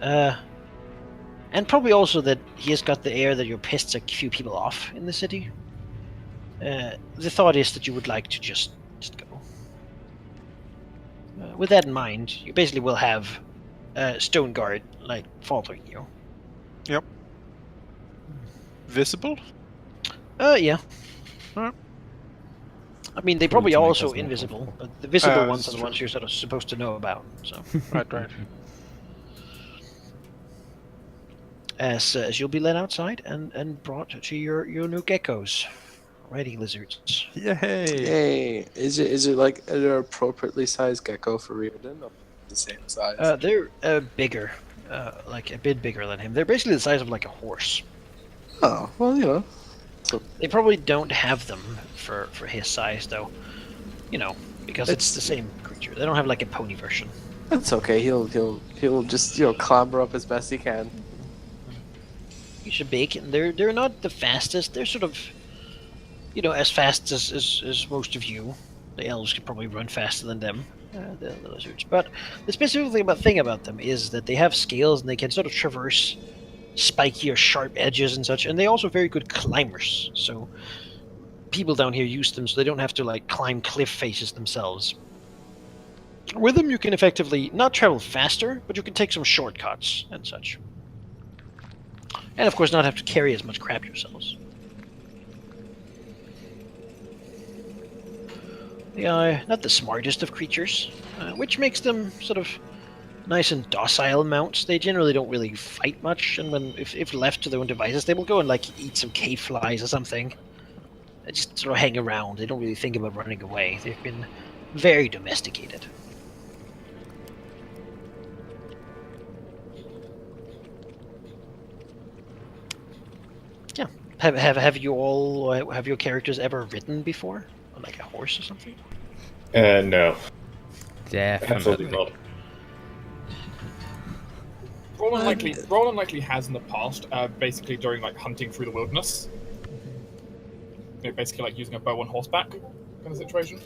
and probably also that he has got the air that you're pissed a few people off in the city, the thought is that you would like to just go. With that in mind, you basically will have Stone Guard like following you. Yep. Visible? Yeah. Alright. I mean, they probably to are make also us more invisible, comfortable. but the visible ones that's are the ones you're sort of supposed to know about. So, Right. as you'll be led outside and brought to your new geckos, riding lizards. Yay! Hey, is it like an appropriately sized gecko for Riordan, or the same size? They're bigger, like a bit bigger than him. They're basically the size of like a horse. Oh, well, you know. They probably don't have them for his size though, because it's the same creature. They don't have like a pony version. That's okay. He'll just clamber up as best he can. You should bake, and they're not the fastest. They're sort of, as fast as most of you. The elves could probably run faster than them, the lizards. But the specific thing about them is that they have scales and they can sort of traverse spiky or sharp edges and such, and they're also very good climbers. So people down here use them so they don't have to like climb cliff faces themselves. With them, you can effectively not travel faster, but you can take some shortcuts and such. And of course, not have to carry as much crap yourselves. They are not the smartest of creatures, which makes them sort of nice and docile mounts. They generally don't really fight much, and if left to their own devices, they will go and like eat some cave flies or something. They just sort of hang around. They don't really think about running away. They've been very domesticated. Yeah. Have you all have your characters ever ridden before, on like a horse or something? No, Definitely. absolutely not. Roland likely has in the past, basically during like hunting through the wilderness. Basically like using a bow on horseback kind of situation.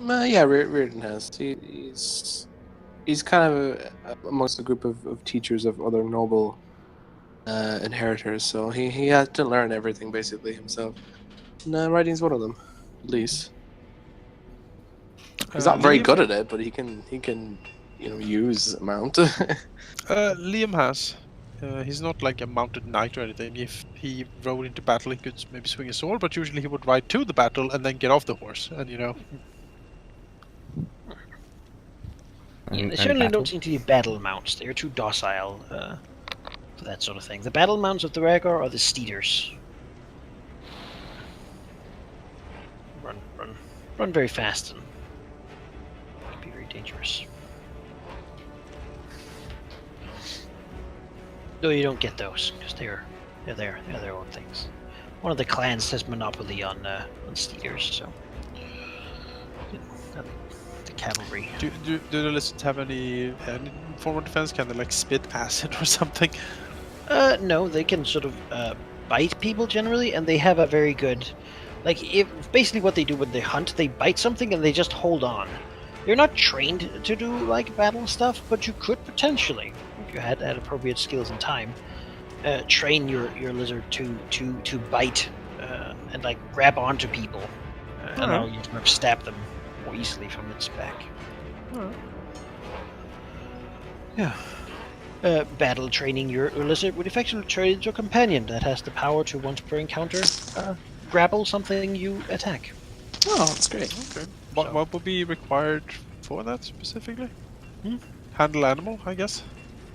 Yeah, Riordan has. He's kind of amongst a group of teachers of other noble inheritors, so he had to learn everything basically himself. And writing's one of them, at least. He's not very good at it, but he can use a mount. Liam has. He's not like a mounted knight or anything. If he rode into battle, he could maybe swing a sword, but usually he would ride to the battle and then get off the horse, and They certainly don't seem to be battle mounts. They are too docile for that sort of thing. The battle mounts of the Rhaegar are the steeders. Run very fast and can be very dangerous. No, you don't get those because they're their own things. One of the clans has monopoly on steeders, so the cavalry. Do the lizards have any form of defense? Can they like spit acid or something? No, they can sort of bite people generally, and they have a very good, basically what they do when they hunt, they bite something and they just hold on. They're not trained to do like battle stuff, but you could potentially, if you had appropriate skills and time, train your lizard to bite and like grab onto people, and allow you to stab them more easily from its back. Yeah. Battle training your lizard would effectively train your companion that has the power to, once per encounter, grapple something you attack. Oh, that's great. Okay. What would be required for that specifically? handle animal, I guess.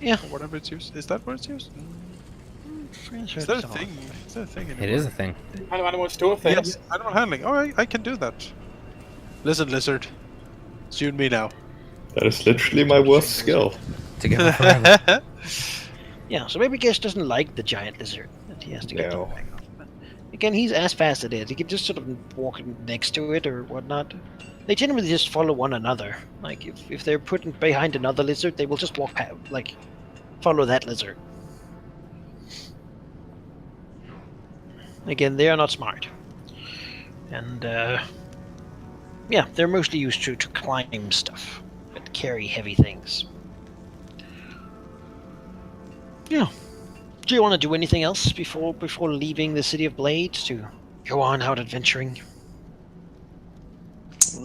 Yeah. Or whatever it's used. Is that where it's used? Is Is that a thing? Is that a thing anymore? It is a thing. Animal store thing. Yes, animal handling. Oh, I can do that. Listen, lizard. It's you and me now. That is literally my worst skill. Together forever. Yeah, so maybe Gish doesn't like the giant lizard that he has to get the No. bag off. But again, he's as fast as it is. He can just sort of walk next to it or whatnot. They generally just follow one another. Like, if they're put behind another lizard, they will just walk past, like, follow that lizard. Again, they are not smart. And, yeah, they're mostly used to climb stuff and carry heavy things. Yeah. Do you want to do anything else before leaving the City of Blades to go on out adventuring?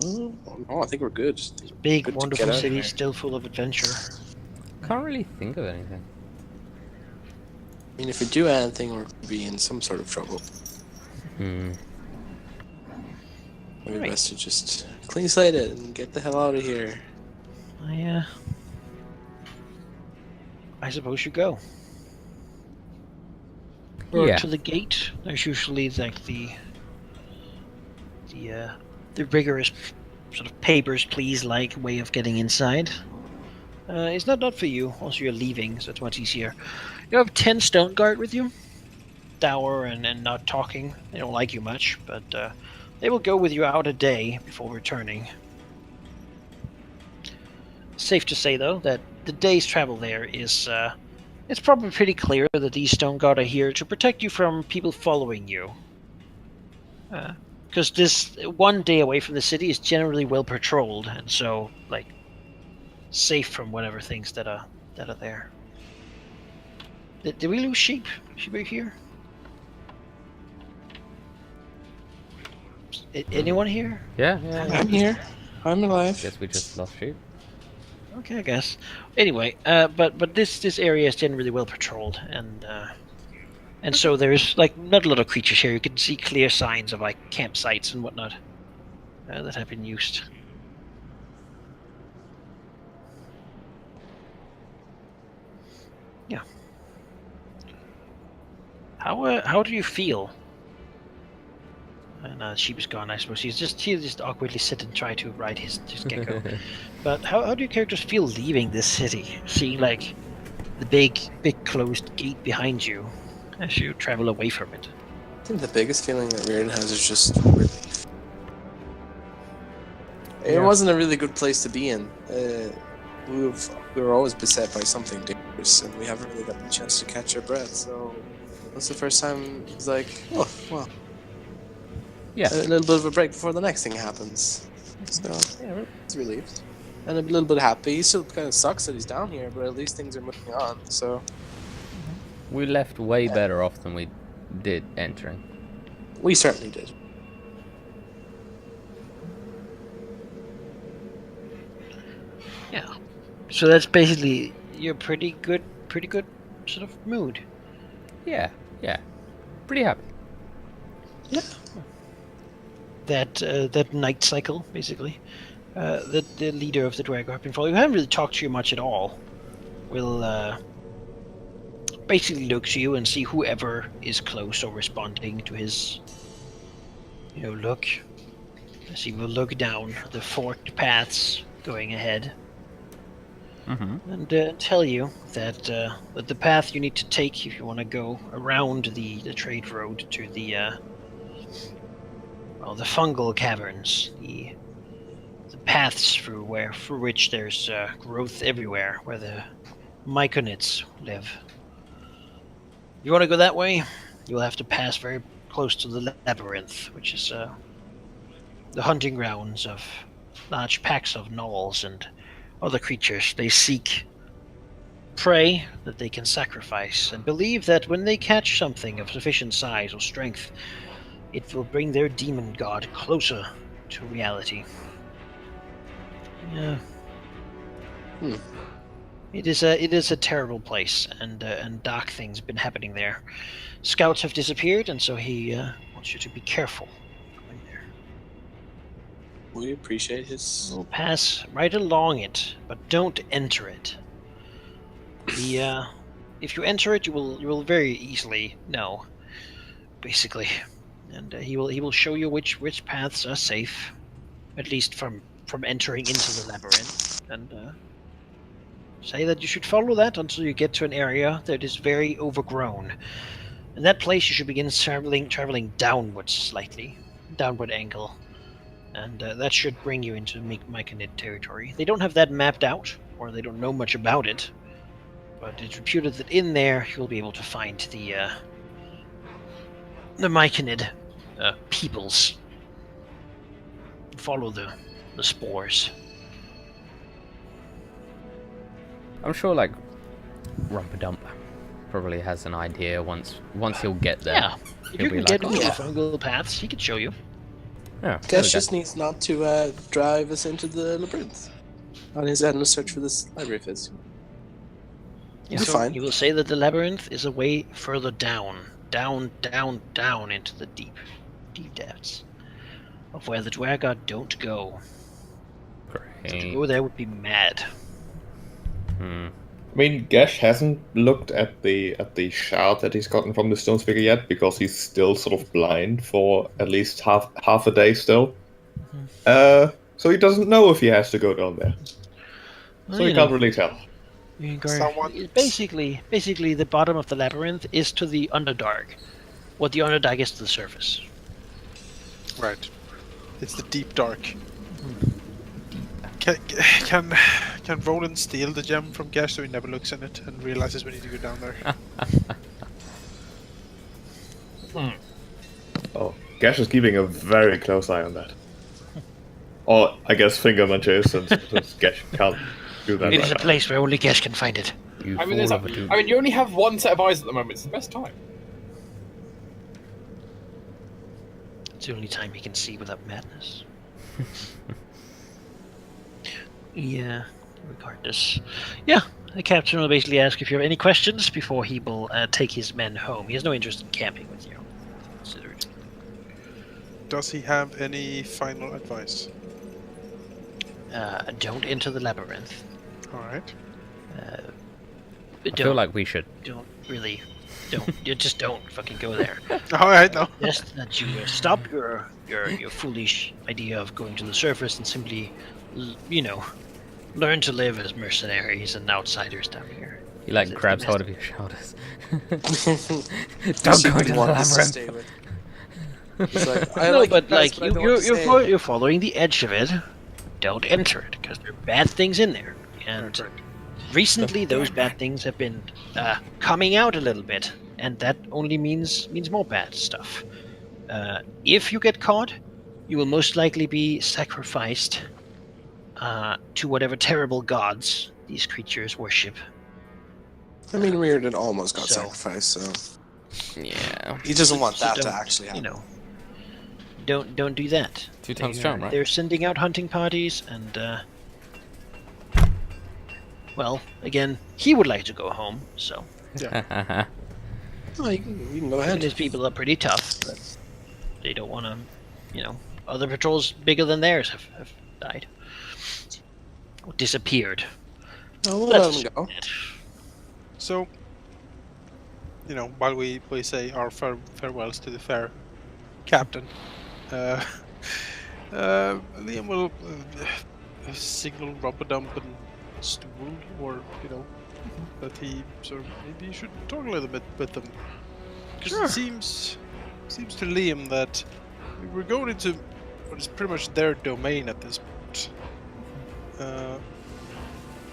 No, I think we're good. Big, Good to wonderful get out of city, here. still full of adventure. Can't really think of anything. I mean, if we do anything, we're gonna be in some sort of trouble. Hmm. Maybe Right. best to just clean slate it and get the hell out of here. I suppose you go. Or Yeah. to the gate. There's usually like the rigorous sort of papers please like way of getting inside. It's not for you. Also, you're leaving, so it's much easier. You have 10 stone guard with you. Dour and not talking. They don't like you much, but they will go with you out a day before returning. Safe to say, though, that the day's travel there is, it's probably pretty clear that these stone guard are here to protect you from people following you. Because this one day away from the city is generally well patrolled, and so, like, safe from whatever things that are there. Did we lose sheep? Sheep are here? Anyone here? Yeah. I'm here. I'm alive. Guess we just lost sheep. Okay, I guess. Anyway, but this area is generally well patrolled, and so there's like not a lot of creatures here. You can see clear signs of like campsites and whatnot that have been used. Yeah. How do you feel? And sheep is gone, I suppose. He's just awkwardly sit and try to ride his gecko. But how do your characters feel leaving this city? Seeing like the big closed gate behind you as you travel away from it. I think the biggest feeling that Reardon has is just relief. It Yeah. wasn't a really good place to be in. We were always beset by something dangerous, and we haven't really gotten a chance to catch our breath. So that's the first time it's like, oh, well, Yeah. a little bit of a break before the next thing happens. So yeah, it's relieved and a little bit happy. He still kind of sucks that he's down here, but at least things are moving on. So We left way better off than we did entering. we certainly did. Yeah. So that's basically your pretty good sort of mood. Yeah. Pretty happy. Yeah. That night cycle, basically. That the leader of the Dragon have been following. Who haven't really talked to you much at all. Will basically look to you and see whoever is close or responding to his, look. As he will look down the forked paths going ahead. Mm-hmm. And tell you that the path you need to take if you want to go around the trade road to the fungal caverns, the paths through which there's growth everywhere, where the myconids live. If you want to go that way, you'll have to pass very close to the labyrinth, which is the hunting grounds of large packs of gnolls and other creatures. They seek prey that they can sacrifice, and believe that when they catch something of sufficient size or strength, it will bring their demon god closer to reality. Yeah. It is a terrible place, and dark things have been happening there. Scouts have disappeared, and so he wants you to be careful going there. We appreciate his. We'll pass right along it, but don't enter it. If you enter it, you will very easily know, basically, and he will show you which paths are safe, at least from entering into the labyrinth, and say that you should follow that until you get to an area that is very overgrown. In that place, you should begin traveling downwards slightly, downward angle, and that should bring you into Myconid territory. They don't have that mapped out, or they don't know much about it, but it's reputed that in there you'll be able to find the Myconid peoples. Follow the spores. I'm sure, like, Rumpadump probably has an idea once he'll get there. Yeah, if He'll you be can like, get me fungal paths, he can show you. Yeah, Guess just needs not to drive us into the labyrinth on his endless search for this library of his. You'll be fine. He will say that the labyrinth is a way further down into the deep depths of where the Dwargod don't go. So to go there would be mad. I mean, Gesh hasn't looked at the shard that he's gotten from the stone speaker yet, because he's still sort of blind for at least half a day still. So he doesn't know if he has to go down there. Well, So he can't really tell. Basically, the bottom of the labyrinth is to the Underdark. What the Underdark is to the surface. Right. It's the deep dark. Can Roland steal the gem from Gesh so he never looks in it and realizes we need to go down there? Oh, Gesh is keeping a very close eye on that. Or, I guess, finger munches, since Gesh can't do that. It is a place where only Gesh can find it. I mean, you only have one set of eyes at the moment. It's the best time. It's the only time he can see without madness. Yeah, regardless. Yeah, the captain will basically ask if you have any questions before he will take his men home. He has no interest in camping with you. Consider it. Does he have any final advice? Don't enter the labyrinth. Alright. I feel like we should. Don't. You just don't fucking go there. Alright, no. Just that you stop your foolish idea of going to the surface and simply, learn to live as mercenaries and outsiders down here. He like grabs hold of your shoulders. Don't go to the labyrinth. You're following the edge of it. Don't enter it because there are bad things in there. And recently, those bad things have been coming out a little bit, and that only means more bad stuff. If you get caught, you will most likely be sacrificed to whatever terrible gods these creatures worship. I mean, Reardon almost got sacrificed, so yeah, he doesn't want that to actually happen. Don't do that. 2 times charm, right? They're sending out hunting parties, and well, again, he would like to go home, so. Yeah. Oh, you can go ahead. And his people are pretty tough, but they don't want to, other patrols bigger than theirs have died. Or disappeared. Oh, we'll let him go. So, while we say our farewells to the fair captain, Liam will signal Rumpadump and Stool, or that he maybe you should talk a little bit with them, because it seems to Liam that we're going into what is pretty much their domain at this point.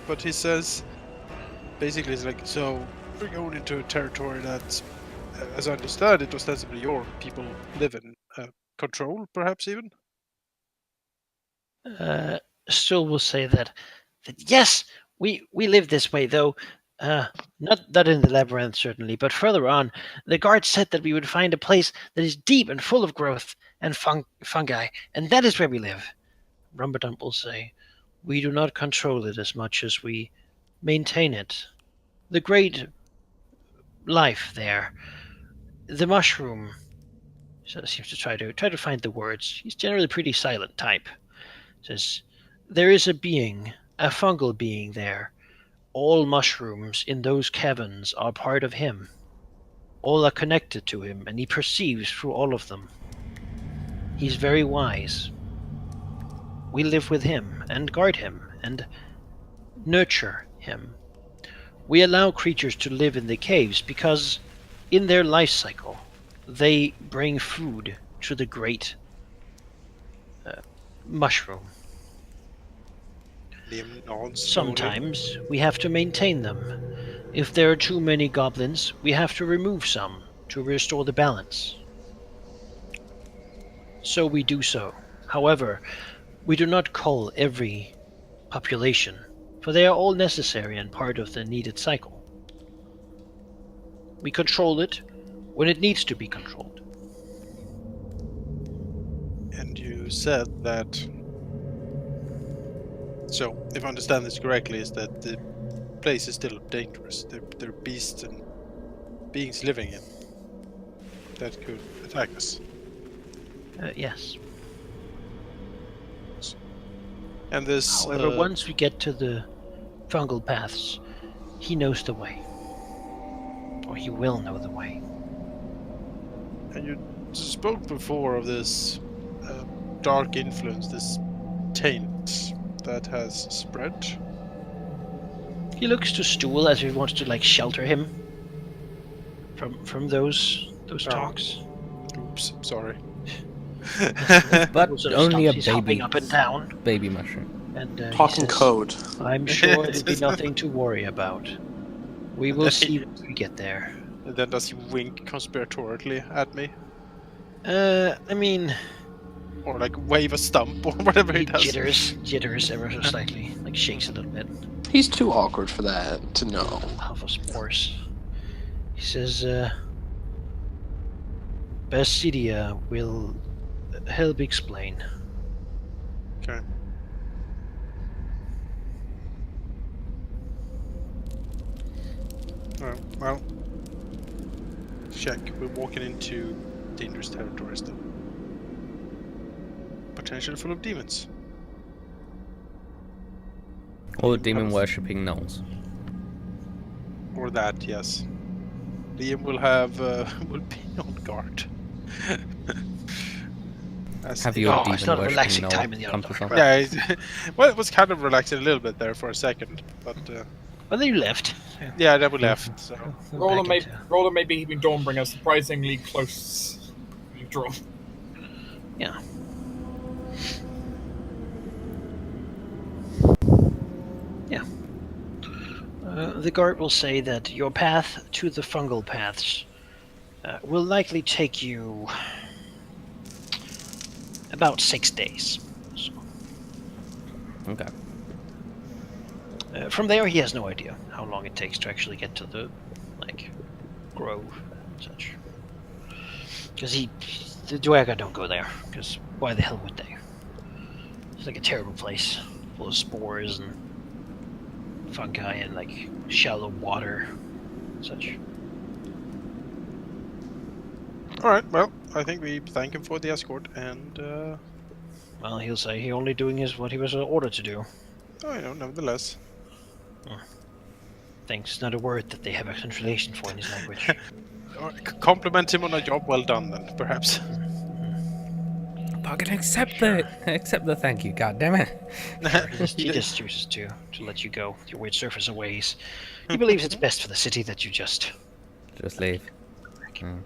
But he says basically it's like, so we're going into a territory that, as I understand it, ostensibly your people live in, control perhaps even. Still will say that yes, we live this way, though not in the labyrinth certainly, but further on, the guard said that we would find a place that is deep and full of growth and fungi, and that is where we live. Rumpadump will say, we do not control it as much as we maintain it. The great life there, the mushroom. So seems to try to find the words. He's generally a pretty silent type. Says, there is a being, a fungal being there. All mushrooms in those caverns are part of him. All are connected to him, and he perceives through all of them. He's very wise. We live with him, and guard him, and nurture him. We allow creatures to live in the caves because, in their life cycle, they bring food to the great mushroom. Liam nods slowly. Sometimes we have to maintain them. If there are too many goblins, we have to remove some to restore the balance. So we do so. However, we do not cull every population, for they are all necessary and part of the needed cycle. We control it when it needs to be controlled. And you said that. So, if I understand this correctly, is that the place is still dangerous. There are beasts and beings living in that could attack us. Yes. And this. However, once we get to the fungal paths, he knows the way. Or he will know the way. And you spoke before of this dark influence, this taint that has spread. He looks to Stool as if he wants to like shelter him from those talks. Oops, sorry. But Sort of only a stops. He's hopping baby. up and down. Baby mushroom. And he Talking says, code. I'm sure it'll be nothing to worry about. We will see when we get there. And then does he wink conspiratorially at me? I mean, Or like wave a stump or whatever he does? jitters ever so slightly, like shakes a little bit. He's too awkward for that to know. Puff of spores. He says, Basidia will help explain. Okay. Alright, well. Check. We're walking into dangerous territory still. Potentially full of demons. Or demon worshipping gnolls. Or that, yes. Liam will have will be on guard. Have your it's demon not a worshipping relaxing gnoll time in the come to Underdark. something? Yeah, well, it was kind of relaxing a little bit there for a second, but Well, then you left. yeah, then we left. So Roland may Back be keeping Dawnbringer surprisingly close. Draw. Yeah. Yeah. The guard will say that your path to the fungal paths will likely take you about 6 days. So, Okay. from there, he has no idea how long it takes to actually get to the grove and such. Because the Dwaga don't go there. Because why the hell would they? It's like a terrible place, full of spores and fungi and shallow water and such. alright, well, I think we thank him for the escort and Well, he'll say he only doing what he was ordered to do. nevertheless. Thanks, not a word that they have a translation for in his language. Compliment him on a job well done then, perhaps. Fucking accept the thank you, goddammit. He just chooses to let you go with your weird surface of ways. He believes it's best for the city that you just... Just leave. Mm.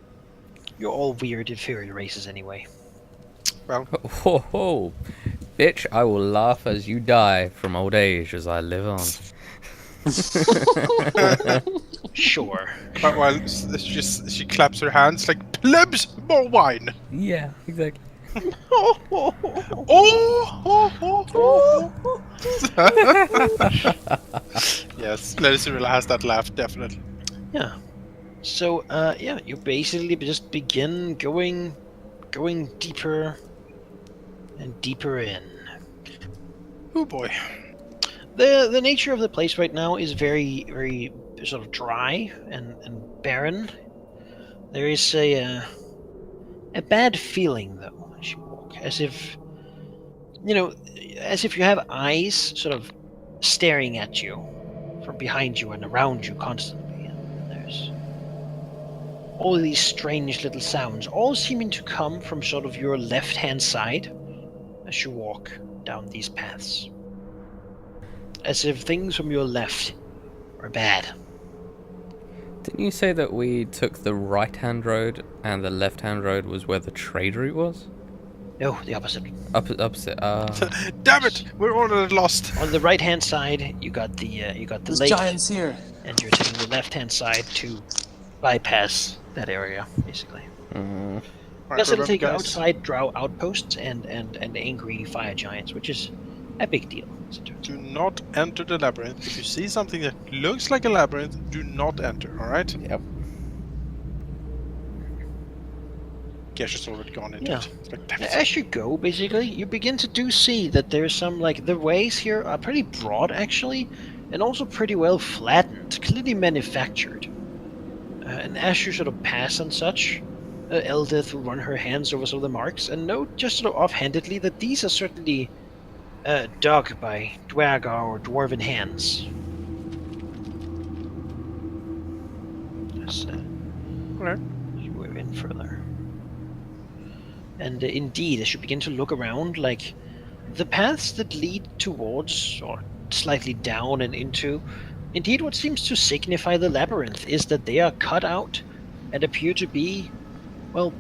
You're all weird, inferior races anyway. Well, Ho ho! Bitch, I will laugh as you die from old age as I live on. Sure. but while she claps her hands like, plebs, more wine! Yeah, exactly. Oh! Yes, Cyrilla has that laugh, definitely. Yeah. So, you basically just begin going deeper and deeper in. Oh boy. The nature of the place right now is very, very sort of dry and barren. There is a bad feeling though as you walk, as if as if you have eyes sort of staring at you from behind you and around you constantly. And there's all these strange little sounds, all seeming to come from sort of your left-hand side as you walk down these paths. As if things from your left are bad. Didn't you say that we took the right-hand road and the left-hand road was where the trade route was? No, the opposite. Opposite. Damn it! We're already lost. On the right-hand side, you got the There's lake, giants here. and you're taking the left-hand side to bypass that area, basically. Mm. Because it'll take you outside drow outposts and angry fire giants, which is a big deal. Do not enter the labyrinth. If you see something that looks like a labyrinth, do not enter, alright? Yep. Gesh has already gone into it. It's like, damn it. As you go, basically, you begin to see that there's some, like, the ways here are pretty broad, actually, and also pretty well flattened, clearly manufactured. And as you sort of pass and such, Eldith will run her hands over some of the marks, and note just sort of offhandedly that these are certainly dug by Dwargar or dwarven hands. Let's move in further. And indeed, as you begin to look around, like, the paths that lead towards, or slightly down and into, indeed what seems to signify the labyrinth is that they are cut out and appear to be, well,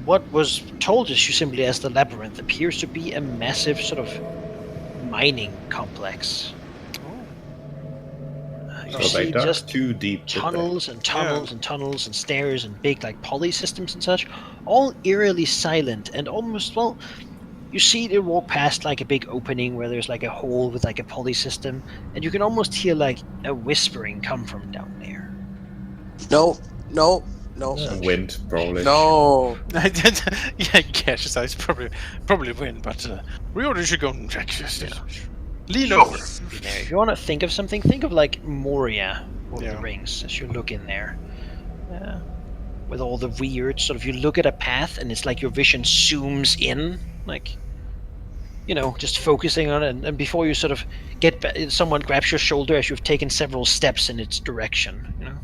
what was told us you simply as the labyrinth appears to be a massive sort of mining complex. You So they see dug just too deep. did they? tunnels and tunnels and tunnels and stairs and big like pulley systems and such, all eerily silent and almost, well, you see they walk past like a big opening where there's like a hole with like a pulley system, and you can almost hear like a whispering come from down there. No. Some wind, probably. No. Yeah, Gesh is probably win, but we already should go and check. Lean over. There. If you want to think of something, think of like Moria or the Yeah. Rings as you look in there. With all the weird sort of, you look at a path and it's like your vision zooms in, like, you know, just focusing on it, and before you sort of get someone grabs your shoulder as you've taken several steps in its direction, you know,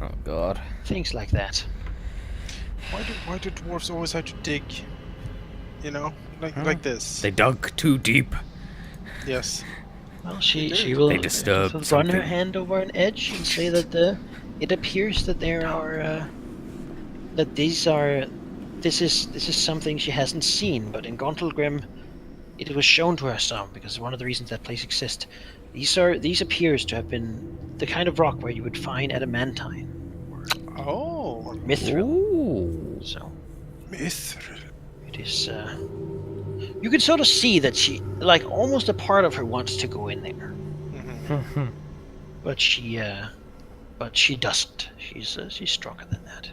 Oh god. things like that. Why do dwarves always have to dig? You know, like this. They dug too deep. Yes. Well, she will They disturbed run her something. hand over an edge and say that it appears that there are that this is something she hasn't seen, but in Gauntlgrim it was shown to her some, because one of the reasons that place exists. These appears to have been the kind of rock where you would find adamantine or mithril. Ooh. So Mithril. it is. You can sort of see that she, like, almost a part of her wants to go in there, but she doesn't. She's stronger than that.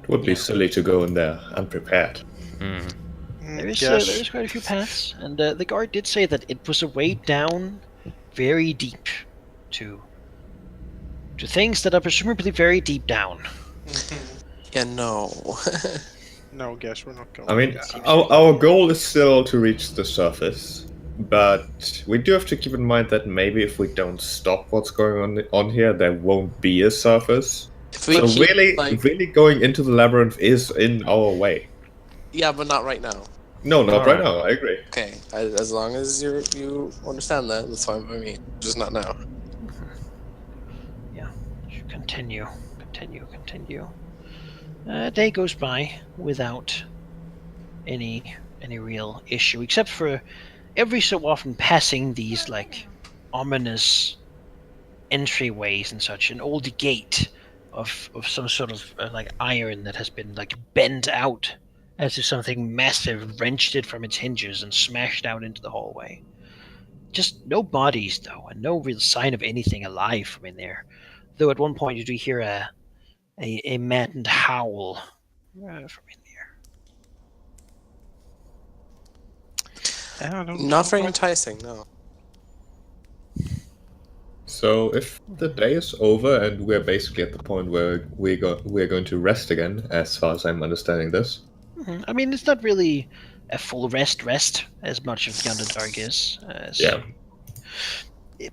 It would be silly to go in there unprepared. There is quite a few paths, and the guard did say that it was a way down, very deep, to things that are presumably very deep down. Yeah, no. No, Gesh, we're not going. I mean, our goal is still to reach the surface, but we do have to keep in mind that maybe if we don't stop what's going on here, there won't be a surface. If we So keep, really going into the labyrinth is in our way. Yeah, but not right now. No, not Alright. right now, I agree. Okay, as long as you understand that, that's fine by me. Just not now. Yeah, continue. A day goes by without any real issue, except for every so often passing these like ominous entryways and such, an old gate of some sort of like iron that has been like bent out as if something massive wrenched it from its hinges and smashed out into the hallway. Just no bodies though, and no real sign of anything alive from in there. Though at one point you do hear a maddened howl from in there. Yeah, I don't Not very quite- enticing, no. So if the day is over and we're basically at the point where we're going to rest again, as far as I'm understanding this, I mean, it's not really a full rest as much of the Underdark is. Yeah.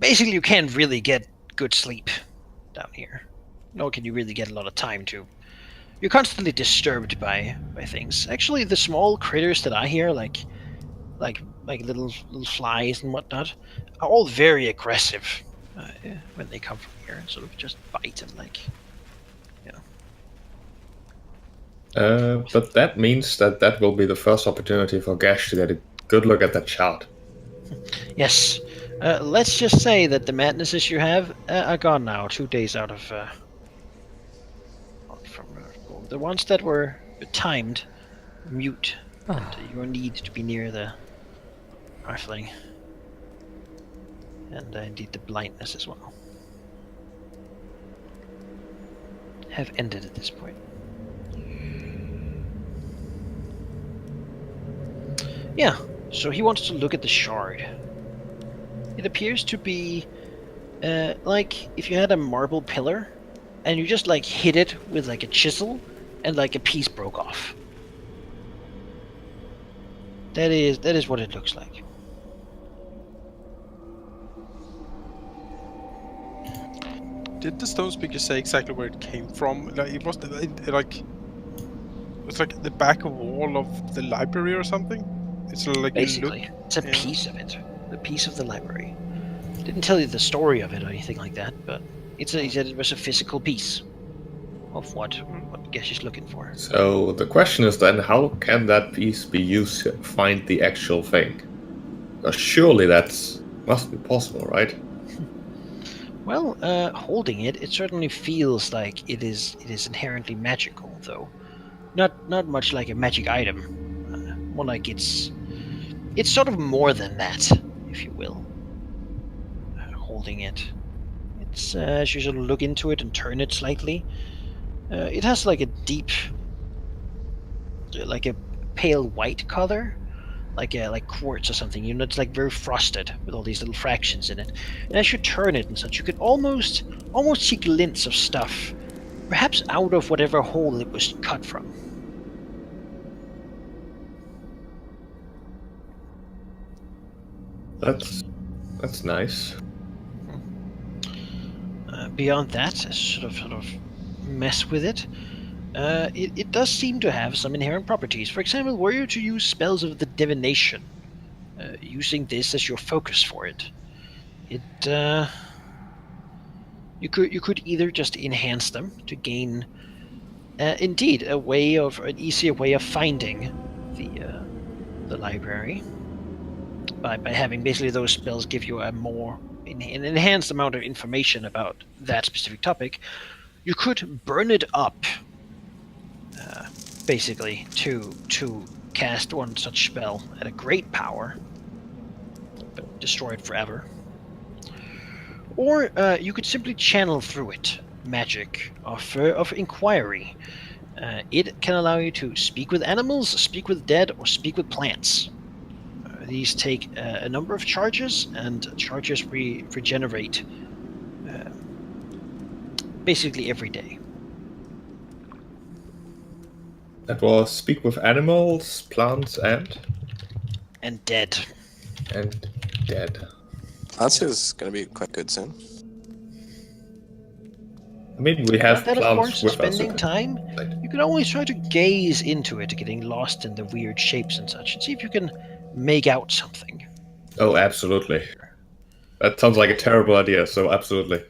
Basically, you can't really get good sleep down here. Nor can you really get a lot of time to. You're constantly disturbed by things. Actually, the small critters that I hear, like little flies and whatnot, are all very aggressive when they come from here and sort of just bite and But that means that will be the first opportunity for Gash to get a good look at that chart. Yes. Let's just say that the madnesses you have are gone now. 2 days out of from the ones that were timed mute. And your need to be near the rifling, and indeed the blindness as well, have ended at this point. Yeah, so he wants to look at the shard. It appears to be like if you had a marble pillar and you just like hit it with like a chisel and like a piece broke off. That is what it looks like. Did the stone speaker say exactly where it came from? Like it was like the back wall of the library or something. It's like Basically, it's a yeah. piece of it, a piece of the library. Didn't tell you the story of it or anything like that, but he said it was a physical piece of what Gesh is looking for. So the question is then, how can that piece be used to find the actual thing? Surely that must be possible, right? Well, holding it, it certainly feels like it is inherently magical, though. Not much like a magic item. More like it's sort of more than that, if you will. Holding it. It's as you sort of look into it and turn it slightly. It has like a deep, like a pale white color, like quartz or something. You know, it's like very frosted with all these little fractions in it. And as you turn it and such, you could almost see glints of stuff, perhaps out of whatever hole it was cut from. That's nice. Beyond that, as sort of mess with it, it does seem to have some inherent properties. For example, were you to use spells of the divination, using this as your focus for it, you could either just enhance them to gain, indeed, an easier way of finding the library by having basically those spells give you an enhanced amount of information about that specific topic. You could burn it up, basically, to cast one such spell at a great power, but destroy it forever. Or you could simply channel through it magic of inquiry. It can allow you to speak with animals, speak with dead, or speak with plants. These take a number of charges, and charges regenerate basically every day. That was speak with animals, plants, And dead. And dead. Plants is going to be quite good soon. I mean, we have That, of plants course, with spending us. time, you can always try to gaze into it, getting lost in the weird shapes and such, and see if you can make out something. Oh, absolutely. That sounds like a terrible idea, so absolutely.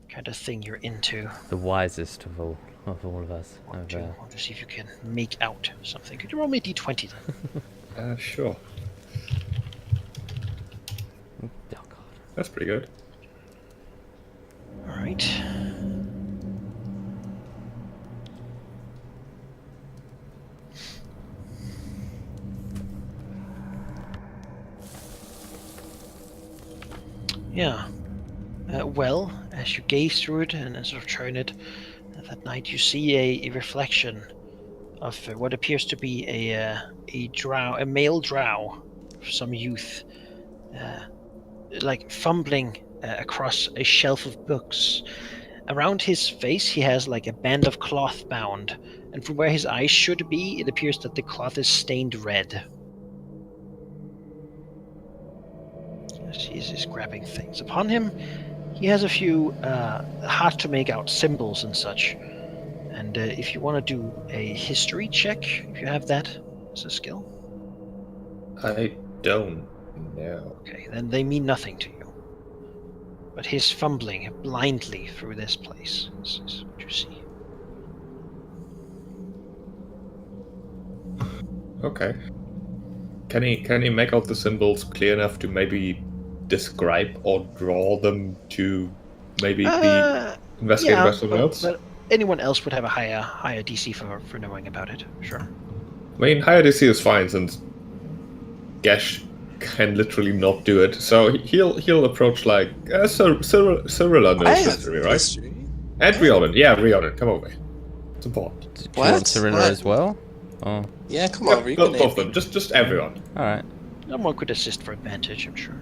Kind of thing you're into. The wisest of all of us. Want to see if you can make out something. Could you roll me a d20 then? Sure. Oh god. That's pretty good. Alright. Yeah. Well, as you gaze through it and sort of turn it, that night you see a reflection of what appears to be a male drow, some youth, like fumbling across a shelf of books. Around his face, he has like a band of cloth bound, and from where his eyes should be, it appears that the cloth is stained red. Yes, he's grabbing things. Upon him, he has a few hard to make out symbols and such. And if you want to do a history check, if you have that as a skill. I don't know. Okay, then they mean nothing to you. But his fumbling blindly through this place is what you see. Okay. Can he make out the symbols clear enough to maybe describe or draw them to maybe the investigator by someone else? But anyone else would have a higher DC for knowing about it. Sure. I mean, higher DC is fine since Gesh can literally not do it. So he'll approach like Cyrilla knows history, right? History. And Rhiannon, yeah, Rhiannon, come over. It's important. Do you want Cyrilla What? as well? Oh, Yeah, come over. You can Both of them, just everyone. all right. Someone could assist for advantage, I'm sure.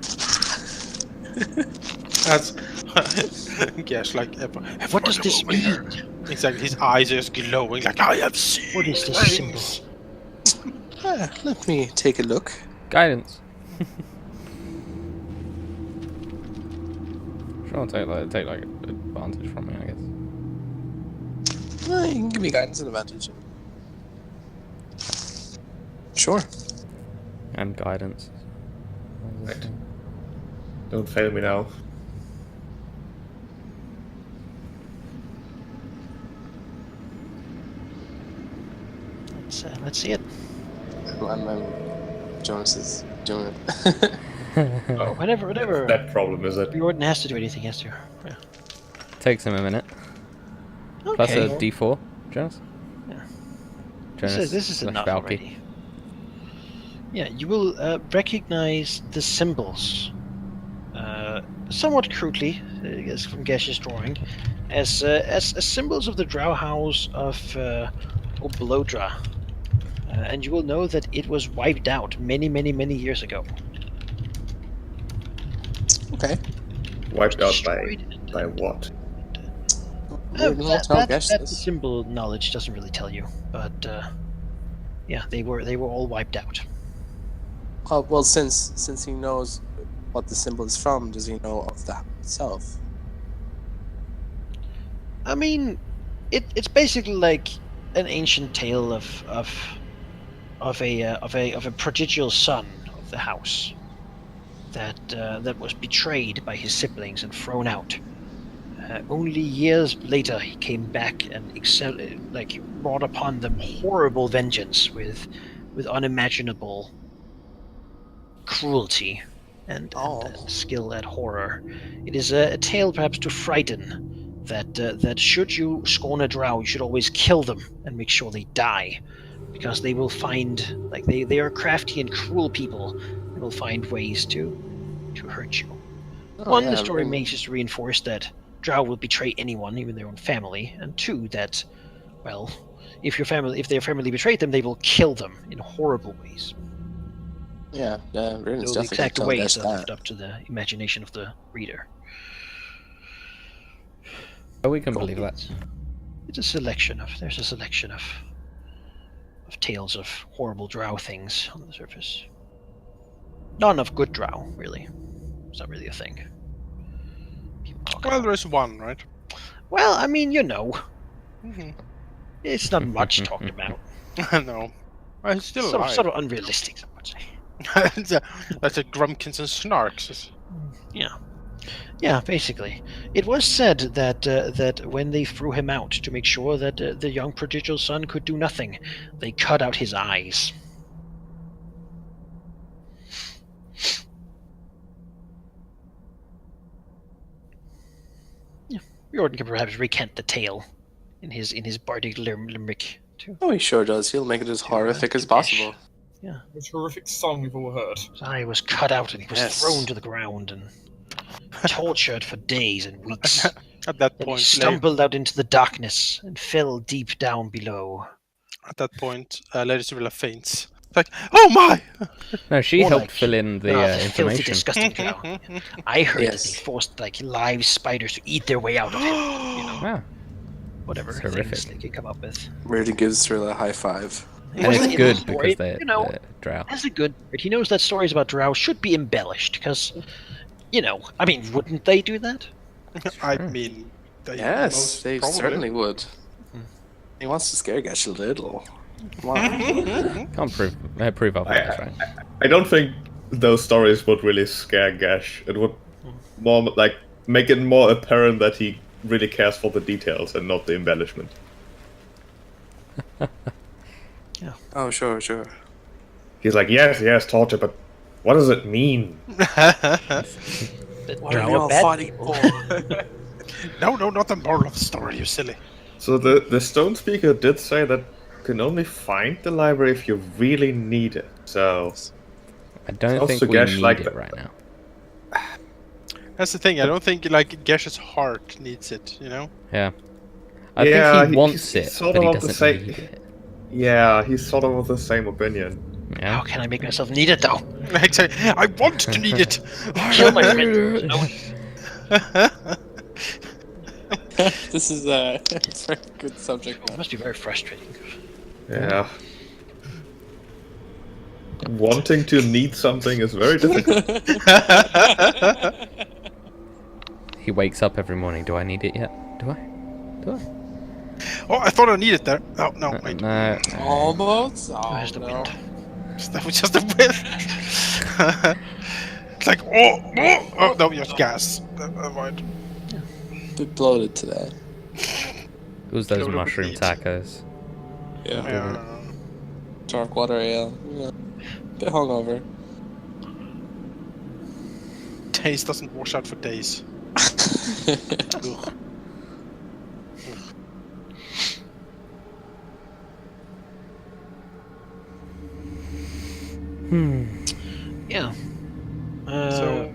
That's yes, like What does this mean? Exactly, his eyes are just glowing like I have seen. What is this symbol? Let me take a look. Guidance. Sure, I'll take like advantage from me, I guess. You can give me guidance and advantage. Sure. And guidance. Right. Don't fail me now. Let's see it. Jonas is doing it. Oh, Whatever. that problem is it? Jordan has to do anything, has to. Yeah. Takes him a minute. Plus a Okay. D4, Jonas. Yeah. Jonas This is slash enough Valky. already. Yeah, you will recognize the symbols, somewhat crudely, as from Gesh's drawing, as symbols of the Drow House of Oblodra. And you will know that it was wiped out many years ago. Okay. Wiped out Destroyed. by what? That symbol knowledge doesn't really tell you, but yeah, they were all wiped out. Well, since he knows what the symbol is from, does he know of that itself? I mean, it's basically like an ancient tale of a prodigal son of the house that was betrayed by his siblings and thrown out. Only years later, he came back and brought upon them horrible vengeance with unimaginable cruelty and skill at horror. It is a tale perhaps to frighten that should you scorn a drow, you should always kill them and make sure they die, because they will find, like, they are crafty and cruel people and will find ways to hurt you. The story makes us reinforce that drow will betray anyone, even their own family, and two, that, well, if their family betrayed them, they will kill them in horrible ways. Yeah, Riven's So the definitely exact gonna ways tell are us left up to the imagination of the reader. Oh, we can believe that. There's a selection of tales of horrible drow things on the surface. None of good drow, really. It's not really a thing. People talk Well, about. there is one, right? Well, I mean, you know, Mm-hmm. it's not much talked about. No. Well, he's still alive. Sort of unrealistic, some would say. That's a Grumpkins and Snarks. Yeah, basically. It was said that when they threw him out to make sure that the young prodigal son could do nothing, they cut out his eyes. Yeah, Jordan can perhaps recant the tale in his bardic limerick too. Oh, he sure does. He'll make it as horrific as possible. Yeah, Most horrific song we've all heard. his eye was cut out and he was Yes. thrown to the ground and tortured for days and weeks. At that Then he point, stumbled out into the darkness and fell deep down below. Lady Cyrilla faints. It's like, oh my! No, she More helped like, fill in the filthy, information. disgusting drow. I heard that they Yes. forced like live spiders to eat their way out of him. You know, Wow. whatever That's things horrific. they could come up with. Really gives her a high five. And Wasn't it's in the good story, because they're, you know, they're drow. as a good bird, he knows that stories about drow should be embellished because, you know, I mean, wouldn't they do that? I Sure. mean, they Yes, most they probably. certainly would. He wants to scare Gash a little. Come on. Can't prove otherwise, right? I don't think those stories would really scare Gash. It would more like make it more apparent that he really cares for the details and not the embellishment. Oh, sure. He's like, yes, torture, but what does it mean? That What are drow we are all bad fighting people. for? No, not the moral of the story, you silly. So the Stone Speaker did say that you can only find the library if you really need it. So I don't Sounds think to we Gash need like it that. right now. That's the thing. I don't think like Gesh's heart needs it. You know. Yeah. I Yeah, think he wants he's it, sort but he of of the doesn't same- need it. yeah, he's sort of of the same opinion. Yeah. How can I make myself need it though? Exactly. I want to need it. Kill my friend. No. This is a very good subject It matter. must be very frustrating. Yeah. Wanting to need something is very difficult. He wakes up every morning. Do I need it yet? Do I? Oh, I thought I needed that. Oh no, wait. No. Almost. Where's the wind? That was just a whiff. It's like, oh, no, you have gas. Never mind. Bit bloated today. It was those Load of mushroom meat. tacos. Yeah. Dark water ale. Yeah. Bit hungover. Taste doesn't wash out for days. Ugh. Yeah. So,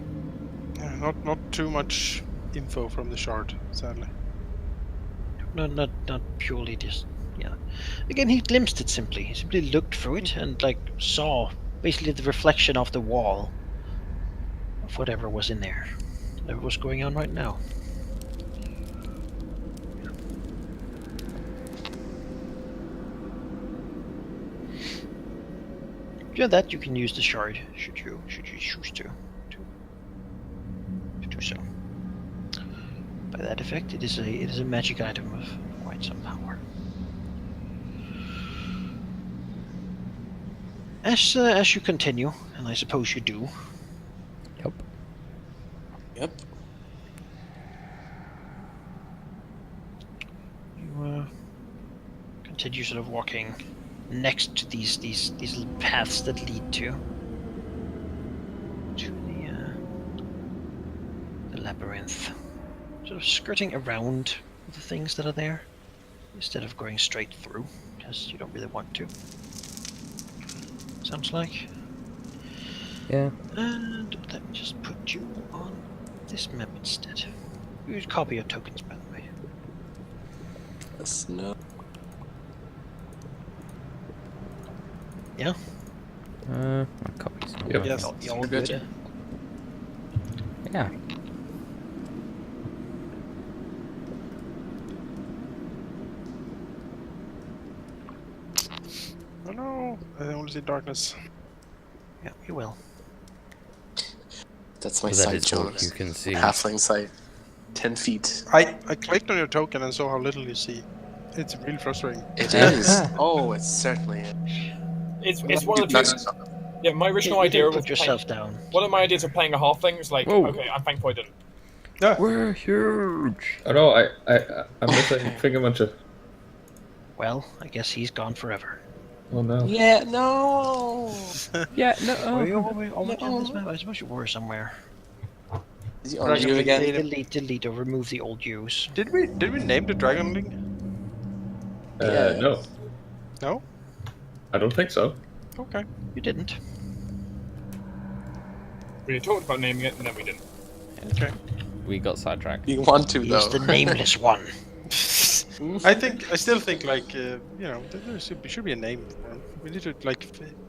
not too much info from the shard, sadly. not purely just, yeah. Again, he glimpsed it simply. He simply looked through it and like saw basically the reflection of the wall of whatever was in there. Whatever was going on right now. Yeah, that you can use the shard should you choose to do so. By that effect, it is a magic item of quite some power. As you continue, and I suppose you do, Yep. Yep. you continue sort of walking next to these little paths that lead to the labyrinth, sort of skirting around the things that are there instead of going straight through, because you don't really want to. Sounds like. Yeah. And let me just put you on this map instead. You should copy your tokens, by the way. Yes, no. Yeah? My copies. Yep. Yes. You all good. good? Yeah. Oh no, I only see darkness. Yeah, you will. That's my That sight, is all Jonas. you can see. Halfling sight. 10 feet. I clicked on your token and saw how little you see. It's really frustrating. It is. Oh, it certainly is. It's one of the two. Yeah, my original You idea can was put yourself down. one of my ideas of playing a halfling was like, Whoa. okay, I'm thankful I didn't. We're huge. Oh no, I'm missing Fingermuncher. Well, I guess he's gone forever. Oh no. Yeah, no. Yeah. No. Are you on this map? I suppose you were somewhere. Is he on you again? Delete or remove the old use. Did we name the dragonling? Yeah. No, No. I don't think so. Okay. You didn't. We talked about naming it and then we didn't. Okay. We got sidetracked. You want to, He's though. the nameless one. I still think like there should be a name for him. We need to like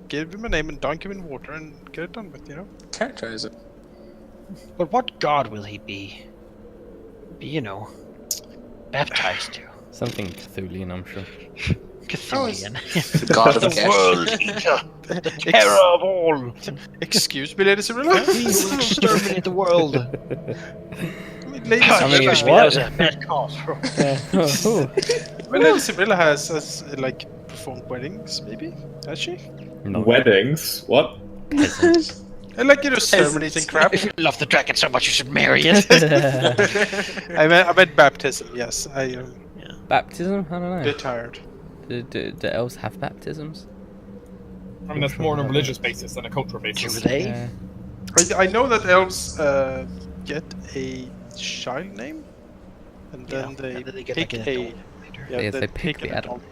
give him a name and dunk him in water and get it done with. Characterize it. But what god will he be, baptized to? Something Cthulian, I'm sure. Cthulhian. The god of The Gesh. world eater! The terror of all! Excuse me, Lady Cyrilla. He will exterminate the world! Lady I mean, Excuse me, what? that was a bad cough. Well, Lady Cyrilla has like performed weddings, maybe? Has she? No. Weddings? What? And like ceremonies and crap. If you love the dragon so much, you should marry it. I meant baptism. Yes, I Baptism? I don't know. bit tired. Do elves have baptisms? I mean, that's more on a religious basis than a cultural Do basis. they? Yeah. I know that elves get a child name, and then Yeah, they and then they get pick like an a adult later. Yeah, they pick an the adult. name.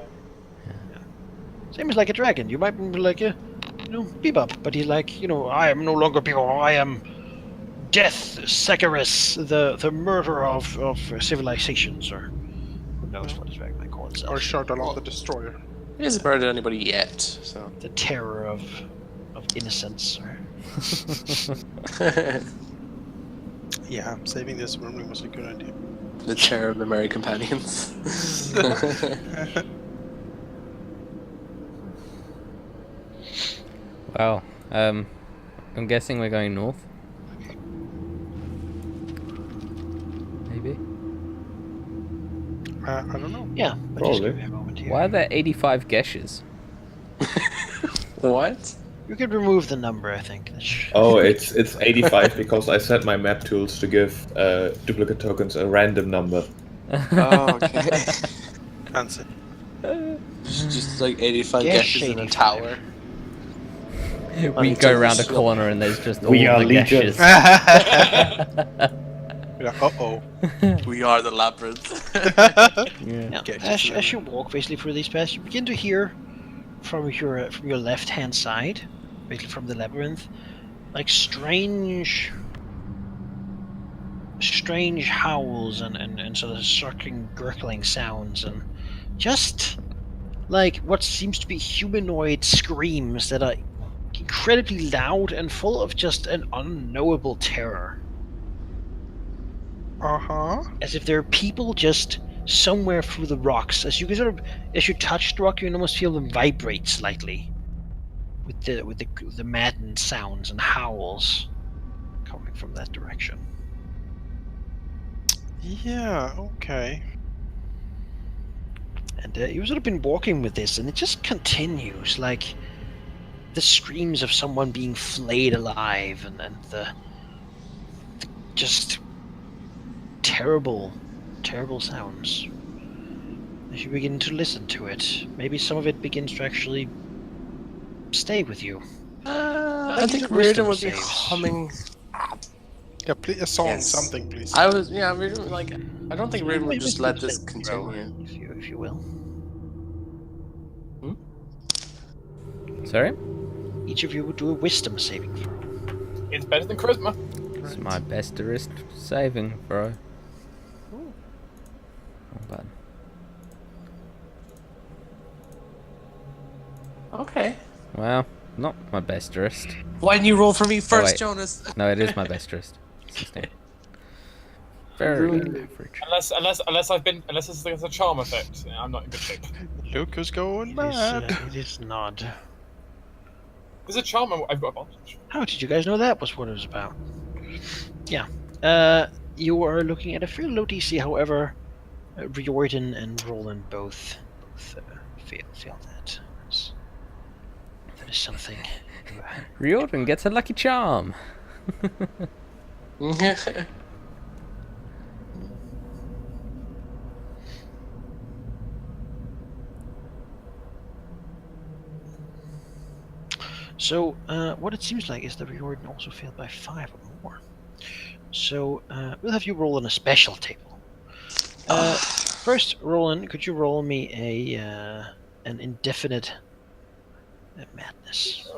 Same as like a dragon. You might be like Bebop, but he's like, I am no longer Bebop. I am Death, Secarus, the murderer of civilizations, or who knows what his dragon might call itself. Or Shardalon the Destroyer. He hasn't murdered anybody yet, so. The terror of innocence. Or... Yeah, saving this room was a good idea. The terror of the merry companions. Well, I'm guessing we're going north. Maybe. I don't know. Yeah, but just Probably. give me a moment here. Why are there 85 Geshes? What? You could remove the number, I think. Oh, it's 85 because I set my map tools to give duplicate tokens a random number. Oh, okay. Fancy. Just like 85 Gesh Geshes in a 85. tower. We go around a corner and there's just all We are the legion. Geshes. Uh-oh. We are the labyrinth. Yeah. Yeah. Okay, As you walk basically through these paths, you begin to hear from your left-hand side, basically from the labyrinth, like strange howls and sort of circling, gurgling sounds, and just like what seems to be humanoid screams that are incredibly loud and full of just an unknowable terror. Uh-huh. As if there are people just somewhere through the rocks. As you touch the rock, you can almost feel them vibrate slightly with the maddened sounds and howls coming from that direction. Yeah, okay. And you've sort of been walking with this, and it just continues, like the screams of someone being flayed alive, and the just terrible sounds. As you begin to listen to it, maybe some of it begins to actually stay with you. I think wisdom Reardon would be saves. humming. Yeah, please, a song, Yes. something, please. Reardon, like, I don't think Reardon would just let this Throw, continue. if you will. Sorry? Each of you would do a wisdom saving throw. It's better than charisma. It's my besterest saving throw. Not bad. Okay. Well, not my besterest. Why didn't you roll for me first, wait. Jonas? No, it is my besterest. 16. Very average. Unless this is like a charm effect, I'm not in good shape. Look who's going mad. It is not. There's a charm. I've got advantage. How did you guys know that was what it was about? Yeah. You are looking at a fairly low DC, however, Riordan and Roland both feel that. That is something. Riordan gets a lucky charm. So, what it seems like is that Riordan also failed by 5 or more. So, we'll have you roll on a special table. First, Roland, could you roll me an indefinite madness?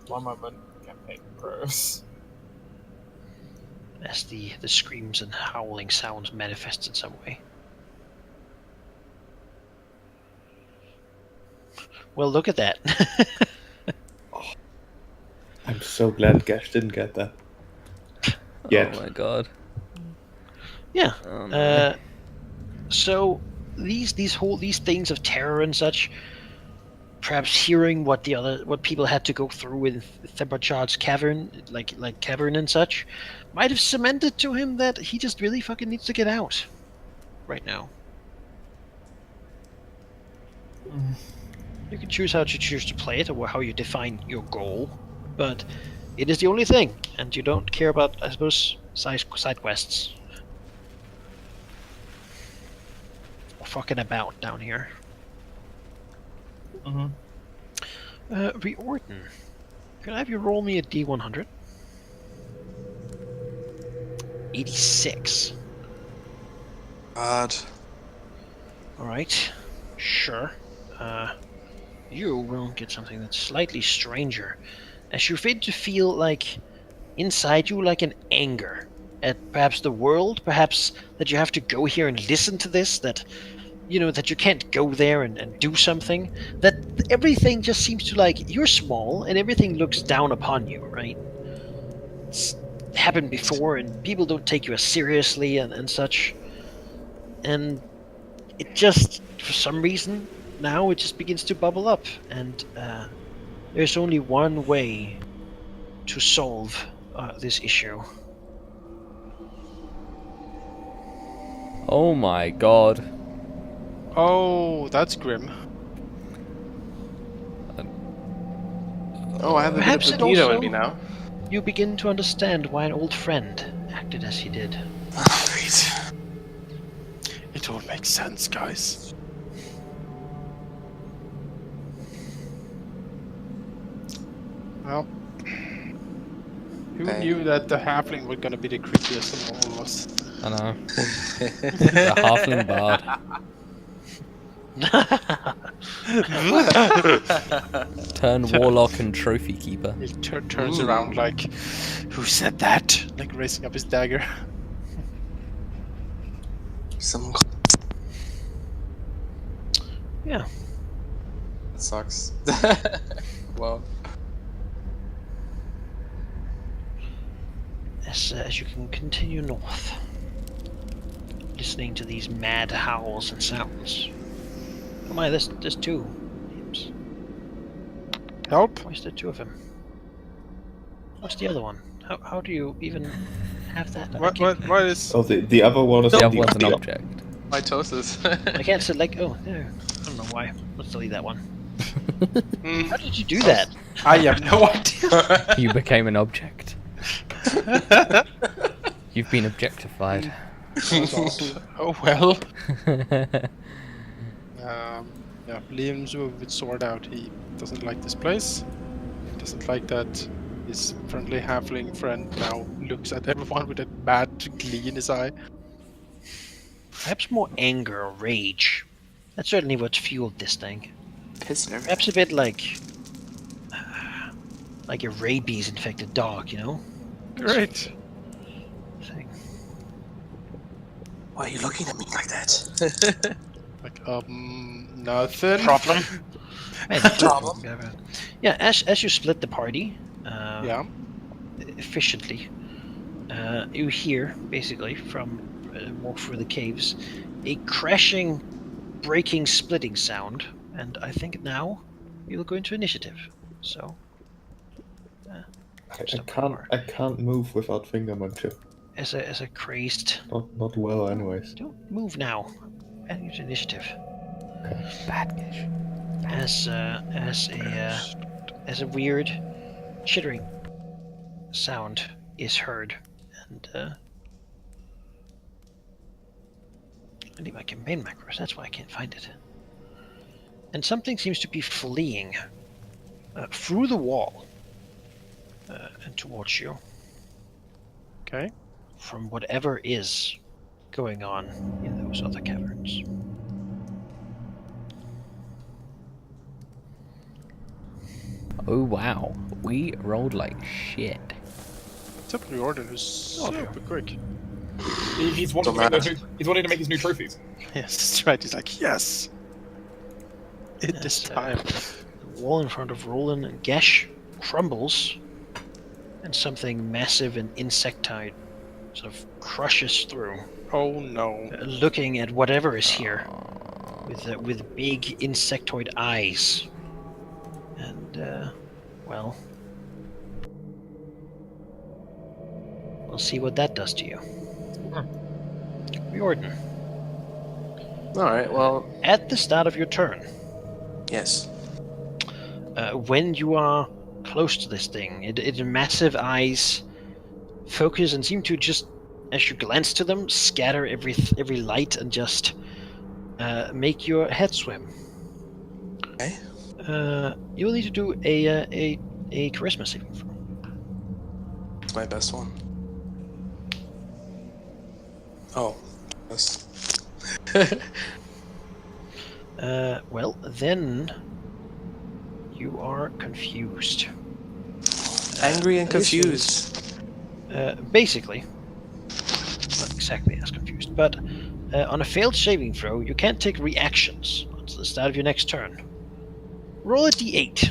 1 moment. Campaign gross. As the screams and howling sounds manifest in some way. Well, look at that. I'm so glad Gash didn't get that. Yet. Oh my god. Yeah. Oh, no. So these things of terror and such, perhaps hearing what people had to go through in Thebachard's cavern, like cavern and such, might have cemented to him that he just really fucking needs to get out right now. You can choose how to choose to play it or how you define your goal, but it is the only thing, and you don't care about, I suppose, side quests. Or fucking about down here. Reorton. Can I have you roll me a D100? 86. God. Alright. Sure. You will get something that's slightly stranger, as you begin to feel like inside you like an anger at perhaps the world, perhaps that you have to go here and listen to this, that that you can't go there and do something, that everything just seems to, like, you're small and everything looks down upon you, right? It's happened before and people don't take you as seriously and such, and it just, for some reason, now it just begins to bubble up, and there's only one way to solve this issue. Oh my god. Oh, that's grim. Oh, I have a Perhaps bit it of libido also- in me now. You begin to understand why an old friend acted as he did. Great. It all makes sense, guys. Well, who Hey. knew that the halfling was gonna be the creepiest of all of us? I know. The halfling bard. Turn warlock and trophy keeper. He turns around like, who said that? Like raising up his dagger. Some. Yeah. That sucks. Well. As you can continue north, listening to these mad howls and sounds. Oh my, there's two. Names. Help? Why is there two of them? What's the other one? How do you even have that? What is... Oh, the other one is The on other one's an the object. Mitosis. I can't select. Oh, there. I don't know why. Let's delete that one. Mm. How did you do that? I have no idea. You became an object. You've been objectified. Oh well. Yeah, Liam's with his sword out. He doesn't like this place. He doesn't like that his friendly halfling friend now looks at everyone with a bad glee in his eye. Perhaps more anger or rage. That's certainly what fueled this thing. Piss and everything. Perhaps a bit like a rabies-infected dog, Great. Thing. Why are you looking at me like that? Like, nothing. Problem. Problem. Yeah, as you split the party, Yeah. efficiently, you hear basically from walk through the caves a crashing, breaking, splitting sound, and I think now you'll go into initiative. So. I can't move without finger muncher. As a crazed. Not well, anyways. Don't move now. And use initiative. Bad Gish. As a weird chittering sound is heard, and I need my campaign macros. That's why I can't find it. And something seems to be fleeing through the wall and towards you. Okay. From whatever is going on in those other caverns. Oh wow, we rolled like shit. Except the order who's super quick. He's wanting to make his new trophies. Yes, that's right. He's like, yes! It this time. wall in front of Roland and Gesh crumbles, and something massive and insectoid sort of crushes through, Oh no. looking at whatever is here with big insectoid eyes. And, well, we'll see what that does to you. Riordan, Alright, well, at the start of your turn, yes. when you are close to this thing, its massive eyes focus and seem to just, as you glance to them, scatter every light and just make your head swim. Okay. You will need to do a charisma saving throw. It's my best one. Oh, yes. Well, then you are confused. Angry and confused. Basically, not exactly as confused, but on a failed saving throw, you can't take reactions until the start of your next turn. Roll a d8.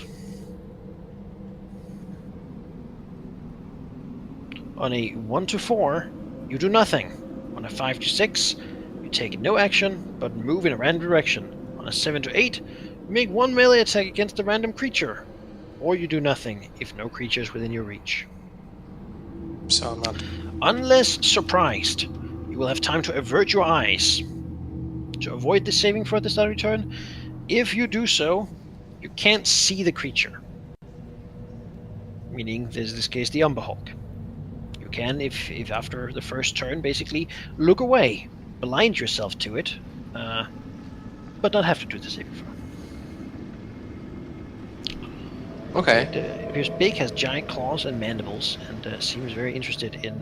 On a 1 to 4, you do nothing. On a 5 to 6, you take no action, but move in a random direction. On a 7 to 8, you make one melee attack against a random creature. Or you do nothing if no creature is within your reach. So I'm not. Unless surprised, you will have time to avert your eyes. To avoid the saving throw at the start of your turn, if you do so, you can't see the creature. Meaning, there's this case, the Umber Hulk. You can, if after the first turn, basically look away, blind yourself to it, but not have to do the saving throw. Okay. It appears big, has giant claws and mandibles, and seems very interested in,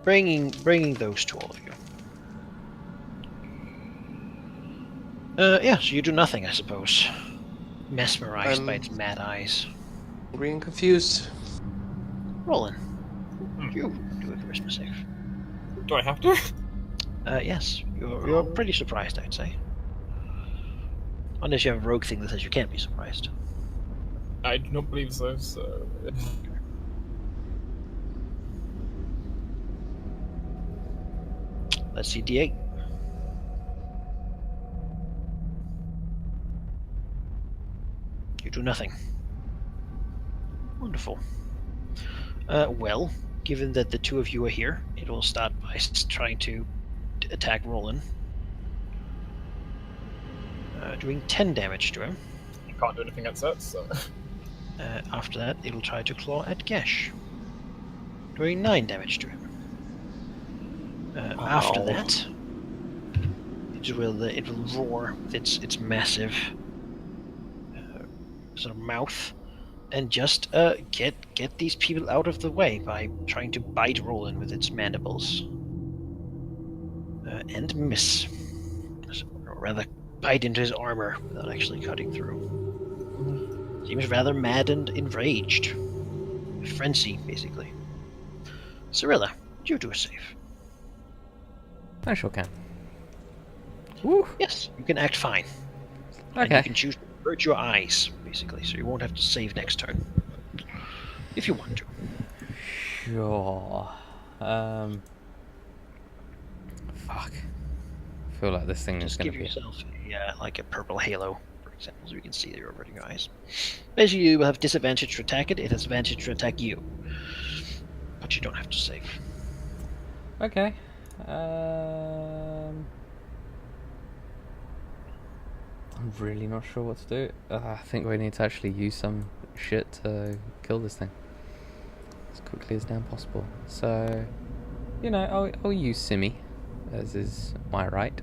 bringing those to all of you. Yeah, so you do nothing, I suppose. Mesmerized by its mad eyes. Angry and confused. Roland, you do a charisma save. Do I have to? Yes, you're pretty surprised, I'd say. Unless you have a rogue thing that says you can't be surprised. I do not believe so, so... Let's see, D8. You do nothing. Wonderful. Well, given that the two of you are here, it will start by trying to attack Roland. Doing 10 damage to him. You can't do anything against that, so... After that, it'll try to claw at Gesh. Doing 9 damage to him. After that, it will roar with its massive sort of mouth, and just get these people out of the way by trying to bite Roland with its mandibles. And miss. Or rather, bite into his armor without actually cutting through. Seems rather mad and enraged. Frenzy, basically. Cirilla, you do a save. I sure can. Woo! Yes, you can act fine. And Okay. you can choose to avert your eyes, basically, so you won't have to save next turn. If you want to. Sure. Fuck. I feel like this thing is Just gonna give be... yourself like a purple halo, for example, so you can see that you're averting your eyes. Basically, you will have disadvantage to attack it, it has advantage to attack you. But you don't have to save. Okay. I'm really not sure what to do. I think we need to actually use some shit to kill this thing as quickly as damn possible. So, I'll use Simi, as is my right.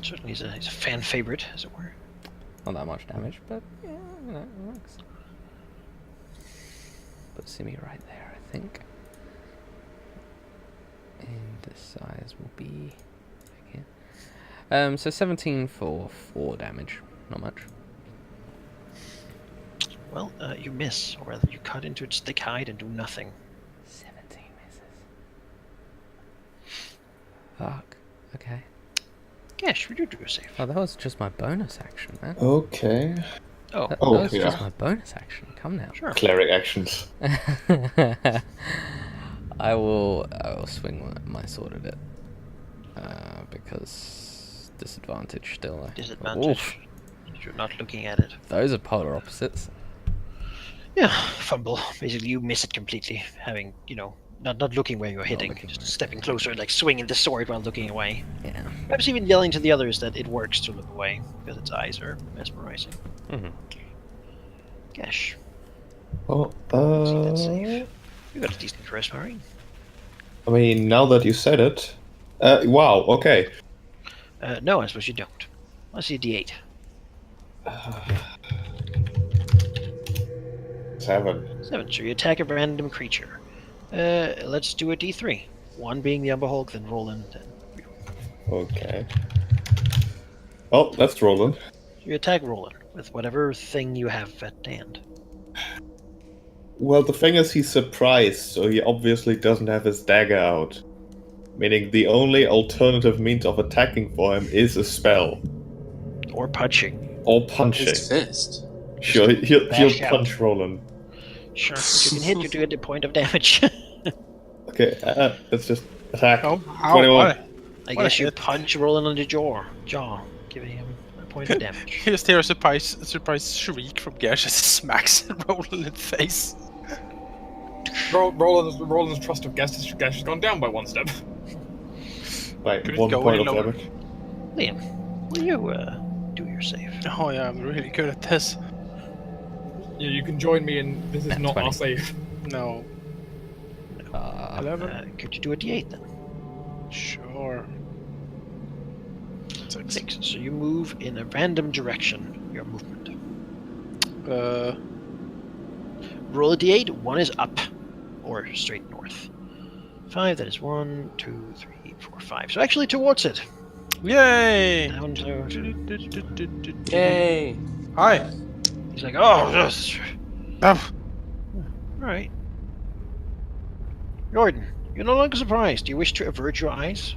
Certainly he's a fan favorite, as it were. Not that much damage, but yeah, it works. Put Simi right there, I think. And the size will be again. So 17 for 4 damage. Not much. Well, you miss, or rather you cut into its thick hide and do nothing. 17 misses. Fuck. Okay. Yes, we do a save. Oh, that was just my bonus action, man. Okay. Oh, That Oh, was yeah. just my bonus action. Come now. sure. Cleric actions. I will swing my sword at it. Because disadvantage still. Disadvantage. Oof, You're not looking at it. those are polar opposites. Yeah, fumble. Basically, you miss it completely, having, not looking where you're hitting, looking just where- stepping closer, like swinging the sword while looking away. Yeah. Perhaps even yelling to the others that it works to look away, because its eyes are mesmerizing. Mhm. Gosh, Oh, see that save. You got a decent charisma, right? I mean, now that you said it, wow. Okay. No, I suppose you don't. I see a D8. 7. 7, so you attack a random creature. Let's do a D3. 1 being the Umber Hulk, then Roland, then you. Okay. Oh, that's Roland. So you attack Roland with whatever thing you have at hand. Well, the thing is, he's surprised, so he obviously doesn't have his dagger out. Meaning the only alternative means of attacking for him is a spell. Or punching. Or punching. His fist. Sure, he'll bash out. punch Roland. Sure, if you can hit, you do get a point of damage. Okay, let's just attack. Oh, 21. what? I What a guess you hit. punch Roland on the jaw, giving him a point of damage. You just hear a surprise shriek from Gash as he smacks Roland in the face. Roland's trust of Gash has gone down by 1 step. By Could it 1 go point any of lower? damage. Liam, will you do your save? Oh yeah, I'm really good at this. Yeah, you can join me in this is Nat not 20. our save. No. 11? Could you do a D8 then? Sure. 6. 6. So you move in a random direction, your movement. Roll a D8, 1 is up, or straight north. 5, that is 1, 2, 3, 4, 5. So actually towards it. Yay! Down to... Yay! Hi. He's like, oh, yes. Oh, Alright. Jordan, you're no longer surprised. Do you wish to avert your eyes?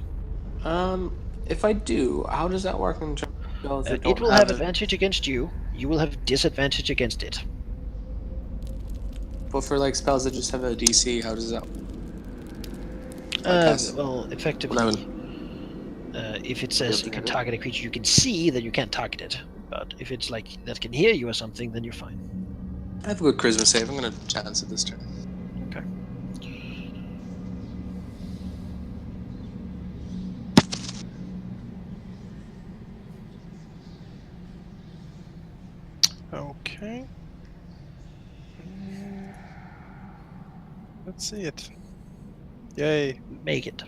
If I do, how does that work in terms of spells that It don't will have it? advantage against you. You will have disadvantage against it. But for like spells that just have a DC, how does that? Yes. Well, effectively, 11. if it says Yep, it can yep. target a creature you can see, then you can't target it. But if it's like that can hear you or something, then you're fine. I have a good charisma save. I'm gonna chance it this turn. Okay. okay. Let's see it. Yay. Make it.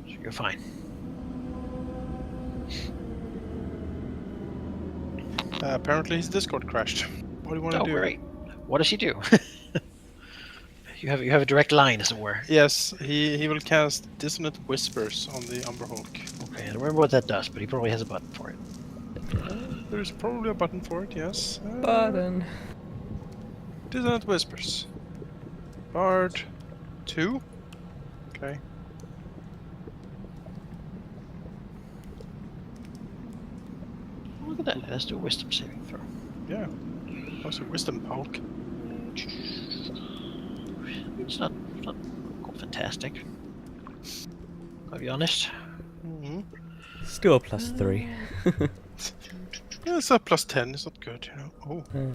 So you're fine. Apparently his Discord crashed. What do you want to Oh, do? great. What does he do? you have a direct line, as it were. Yes, he will cast Dissonant Whispers on the Umber Hulk. Okay, I don't remember what that does, but he probably has a button for it. There's probably a button for it, yes. Button. Dissonant Whispers. Bard 2. Okay. Look at that. Let's do a wisdom saving throw. Yeah. How's your Wisdom Hulk? It's not fantastic. I'll be honest. Mm-hmm. Still a +3. Yeah, it's a +10. It's not good, you know. Oh.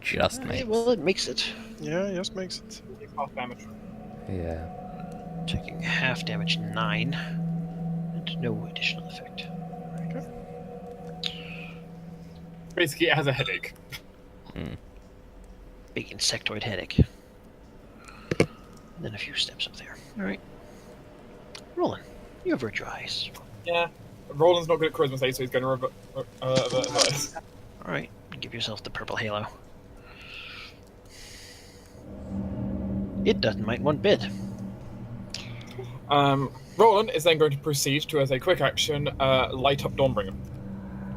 Just Yeah, makes. well, it makes it. Yeah, just makes it. It's half damage. Yeah. Taking half damage, 9. And no additional effect. Basically, it has a headache. Big insectoid headache. And then a few steps up there. Alright. Roland, you avert your eyes. Yeah. Roland's not good at charisma save, so he's going to avert it. Alright, give yourself the purple halo. It doesn't mind one bit. Roland is then going to proceed to, as a quick action, light up Dawnbringer,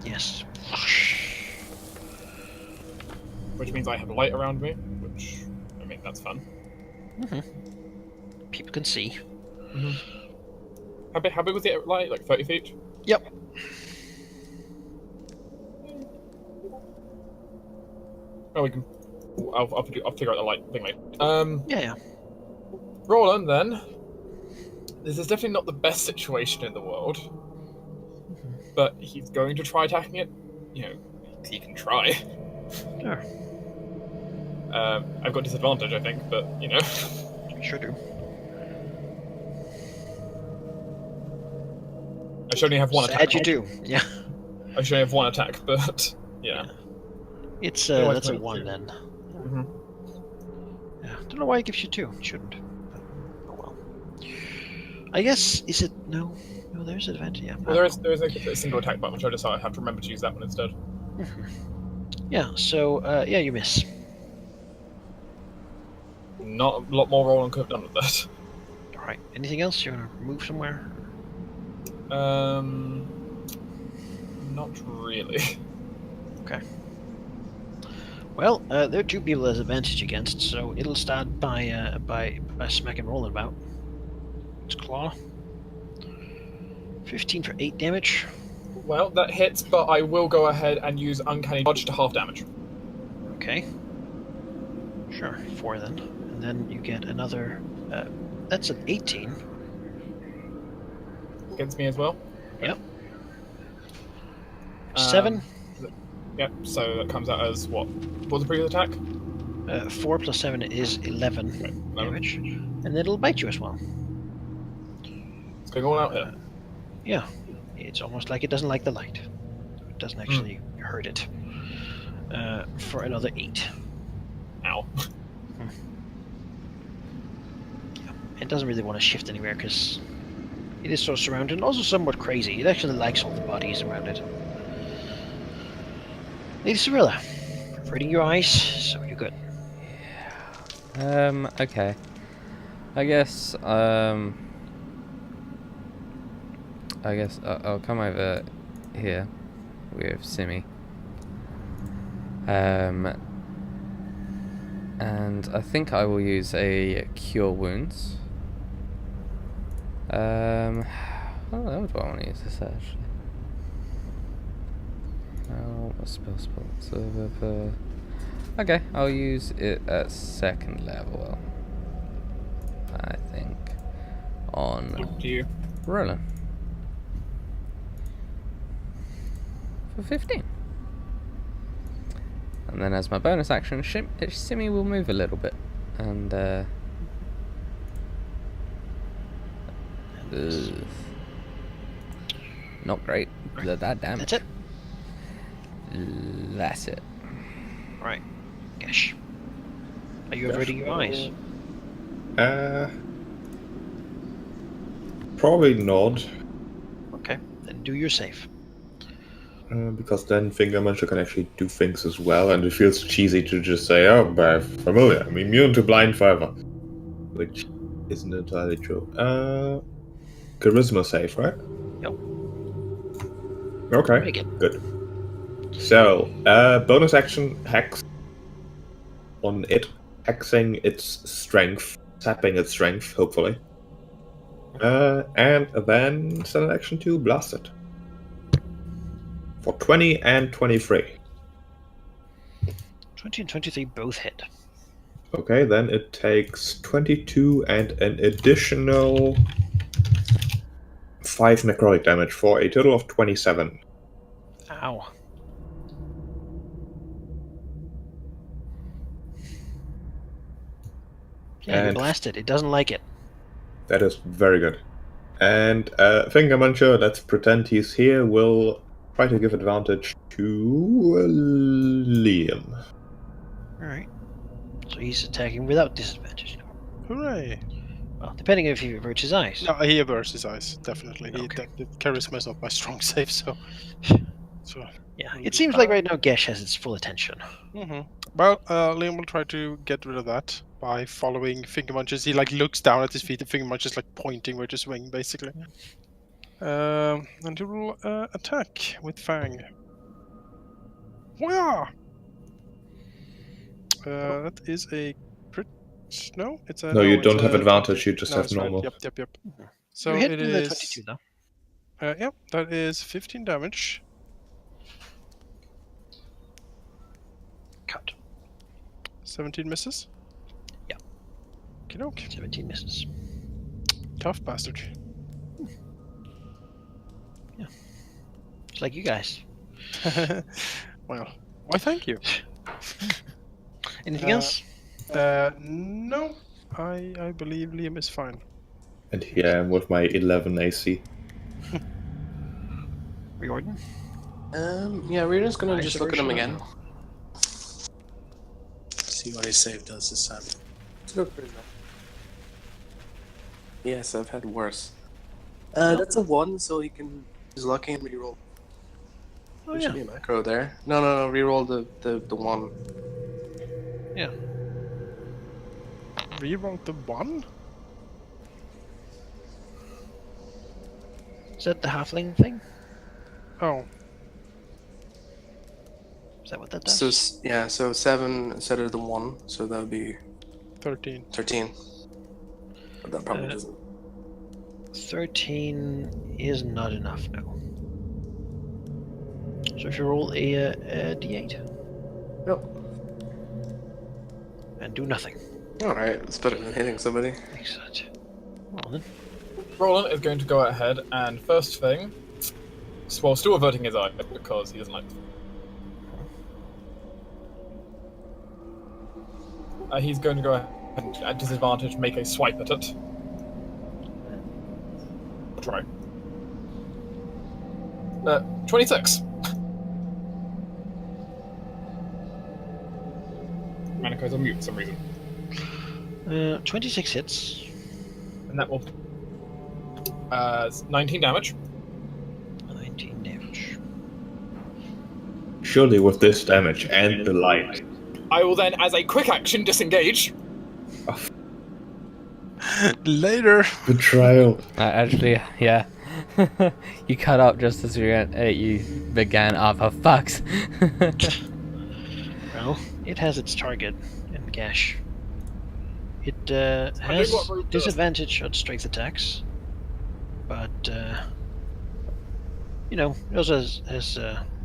Yes. which means I have light around me, which, I mean, that's fun. People can see. How big was it? Like 30 feet? Yep. Oh, we can. I'll figure out the light thing later. Yeah. Roland, then. This is definitely not the best situation in the world, but he's going to try attacking it. You know, he can try. Sure. I've got disadvantage, I think, but you know. You sure do. I should only have one attack. Sad you do. Yeah. I should only have one attack, but yeah. It's Otherwise, that's a it's 1 2. then. Mm-hmm. Yeah. Don't know why it gives you 2. It shouldn't. But, oh well. I guess is it no? No, there's advantage. Yeah. Well, there is a single attack button, which I decided I have to remember to use that one instead. Yeah. So yeah, you miss. Not a lot more Roland could have done with that. All right. Anything else? You want to move somewhere? Not really. Okay. Well, there are 2 people there's advantage against, so it'll start by smacking Roland about. It's claw. 15 for 8 damage. Well, that hits, but I will go ahead and use Uncanny Dodge to half damage. Okay. Sure, 4 then. And then you get another... that's an 18. Against me as well. Yep. 7. Yep, so that comes out as what? What's the previous attack? 4 plus 7 is 11 Okay, 11. damage. And then it'll bite you as well. It's going all out here. Yeah. It's almost like it doesn't like the light. It doesn't actually hurt it. For another 8. Ow. It doesn't really want to shift anywhere because it is so surrounded and also somewhat crazy. It actually likes all the bodies around it. Lady Cirilla, reading your eyes, so you're good. Okay. I guess I'll come over here with Simi. And I think I will use a Cure Wounds. What do I want to use this actually? Oh, spell. Okay, I'll use it at 2nd level. I think on What do you? Roland for 15. And then as my bonus action, Simi will move a little bit. And, not great. That damage. That's it? That's it. Right. Gosh. Are you averting your eyes? Probably not. Okay, then do your save. Because then Finger Muncher can actually do things as well, and it feels cheesy to just say, oh, by familiar, I'm immune to blind forever. Which isn't entirely true. Charisma save, right? Yep. Okay, Make it. good. So, bonus action, hex on it, hexing its strength, sapping its strength, hopefully. And then send an action to blast it. For 20 and 23. 20 and 23 both hit. Okay, then it takes 22 and an additional 5 necrotic damage for a total of 27. Ow. Yeah, you And- blasted. It doesn't like it. That is very good. And Finger Muncher, let's pretend he's here, will try to give advantage to Liam. Alright. So he's attacking without disadvantage now. Hooray! Well, depending if he averts his eyes. No, he averts his eyes, definitely. Okay. The charisma is not my strong save, so. Yeah, it seems like right now Gesh has its full attention. Well, Liam will try to get rid of that by following Finger Munches. He looks down at his feet, and Finger Munches pointing where to swing, basically. And he will attack with Fang. Wow! That is a crit. No, it's a. No, you it's don't have a- advantage, you just no, have that's right. normal. Yep. So You're it hitting the is. 22 though. Yep, that is 15 damage. Cut. 17 misses. Yeah. Okey-doke. 17 misses. Tough bastard. It's like you guys. Well, why thank you. Anything else? No. I believe Liam is fine. And here I am with my 11 AC. Riordan? Yeah, we're just gonna Nice just look at him version. again. See what his save does this time. Let's go crazy. Yes, I've had worse. That's a 1, so he can use lucky and reroll. Oh There yeah. should be a macro there. No, reroll the 1. Yeah. Reroll the 1? Is that the halfling thing? Oh, Is that what that does? So yeah, so 7 instead of the 1, so that would be 13. 13. But that probably Uh, doesn't. 13 is not enough, no. So if you roll a d8 Yep. and do nothing. Alright, it's better than hitting somebody. Excellent. Well then. Roland is going to go ahead and first thing, while still averting his eye because he doesn't like. He's going to go ahead and at disadvantage make a swipe at it. I'll try. 26. Manico's on mute for some reason. 26 hits. And that will 19 damage. 19 damage. Surely with this damage and the light. I will then, as a quick action, disengage. Later. Betrayal. Actually, yeah. You cut up just as you began. Oh, for fucks. Well, it has its target in the gash. It I has think what Ruth does- disadvantage on strength attacks, but you know, it also has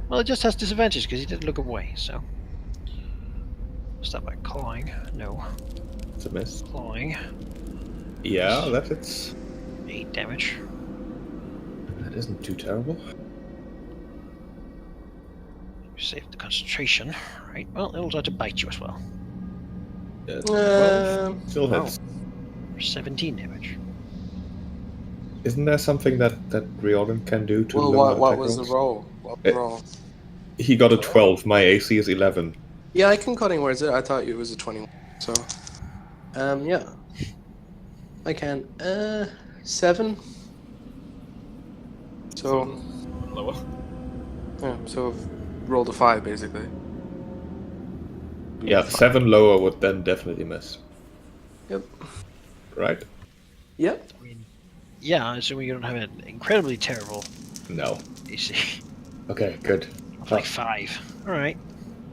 well, it just has disadvantage because he didn't look away. So, start by clawing. No, It's a miss. clawing. Yeah, that hits. 8 damage. That isn't too terrible. Save the concentration. Right. Well, it'll try to bite you as well. 12. Still wow. hits. For 17 damage. Isn't there something that Riordan can do to Well, lower what attack was the rolls? roll? What was the roll? He got a 12. My AC is 11. Yeah, I can cutting words it. I thought it was a 21. So, yeah. I can. 7. So, Lower. yeah, so rolled a 5 basically. Yeah, 7 lower would then definitely miss. Yep. Right? Yep. I mean, yeah, assuming you don't have an incredibly terrible No. AC. Okay, good. Of like 5. Alright.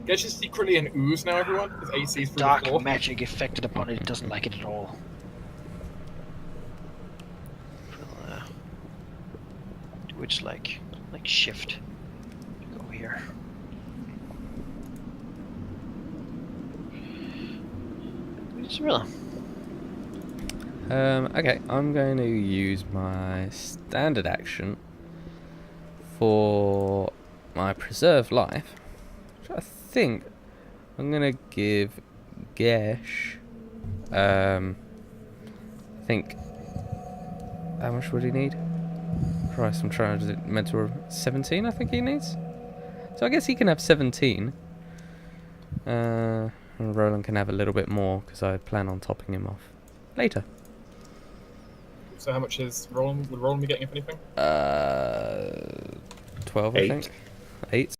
Gets is secretly an ooze now, everyone. His AC is through the Dark floor. magic affected upon it. It doesn't like it at all. We'll, do its like shift. Go here. Cirilla. Okay, I'm going to use my standard action for my preserve life, which I think I'm going to give Gesh. I think. How much would he need? Christ, I'm trying to mental 17. I think he needs. So I guess he can have 17. And Roland can have a little bit more because I plan on topping him off later. So how much is Roland? Would Roland be getting if anything? 12, I Eight. think. 8.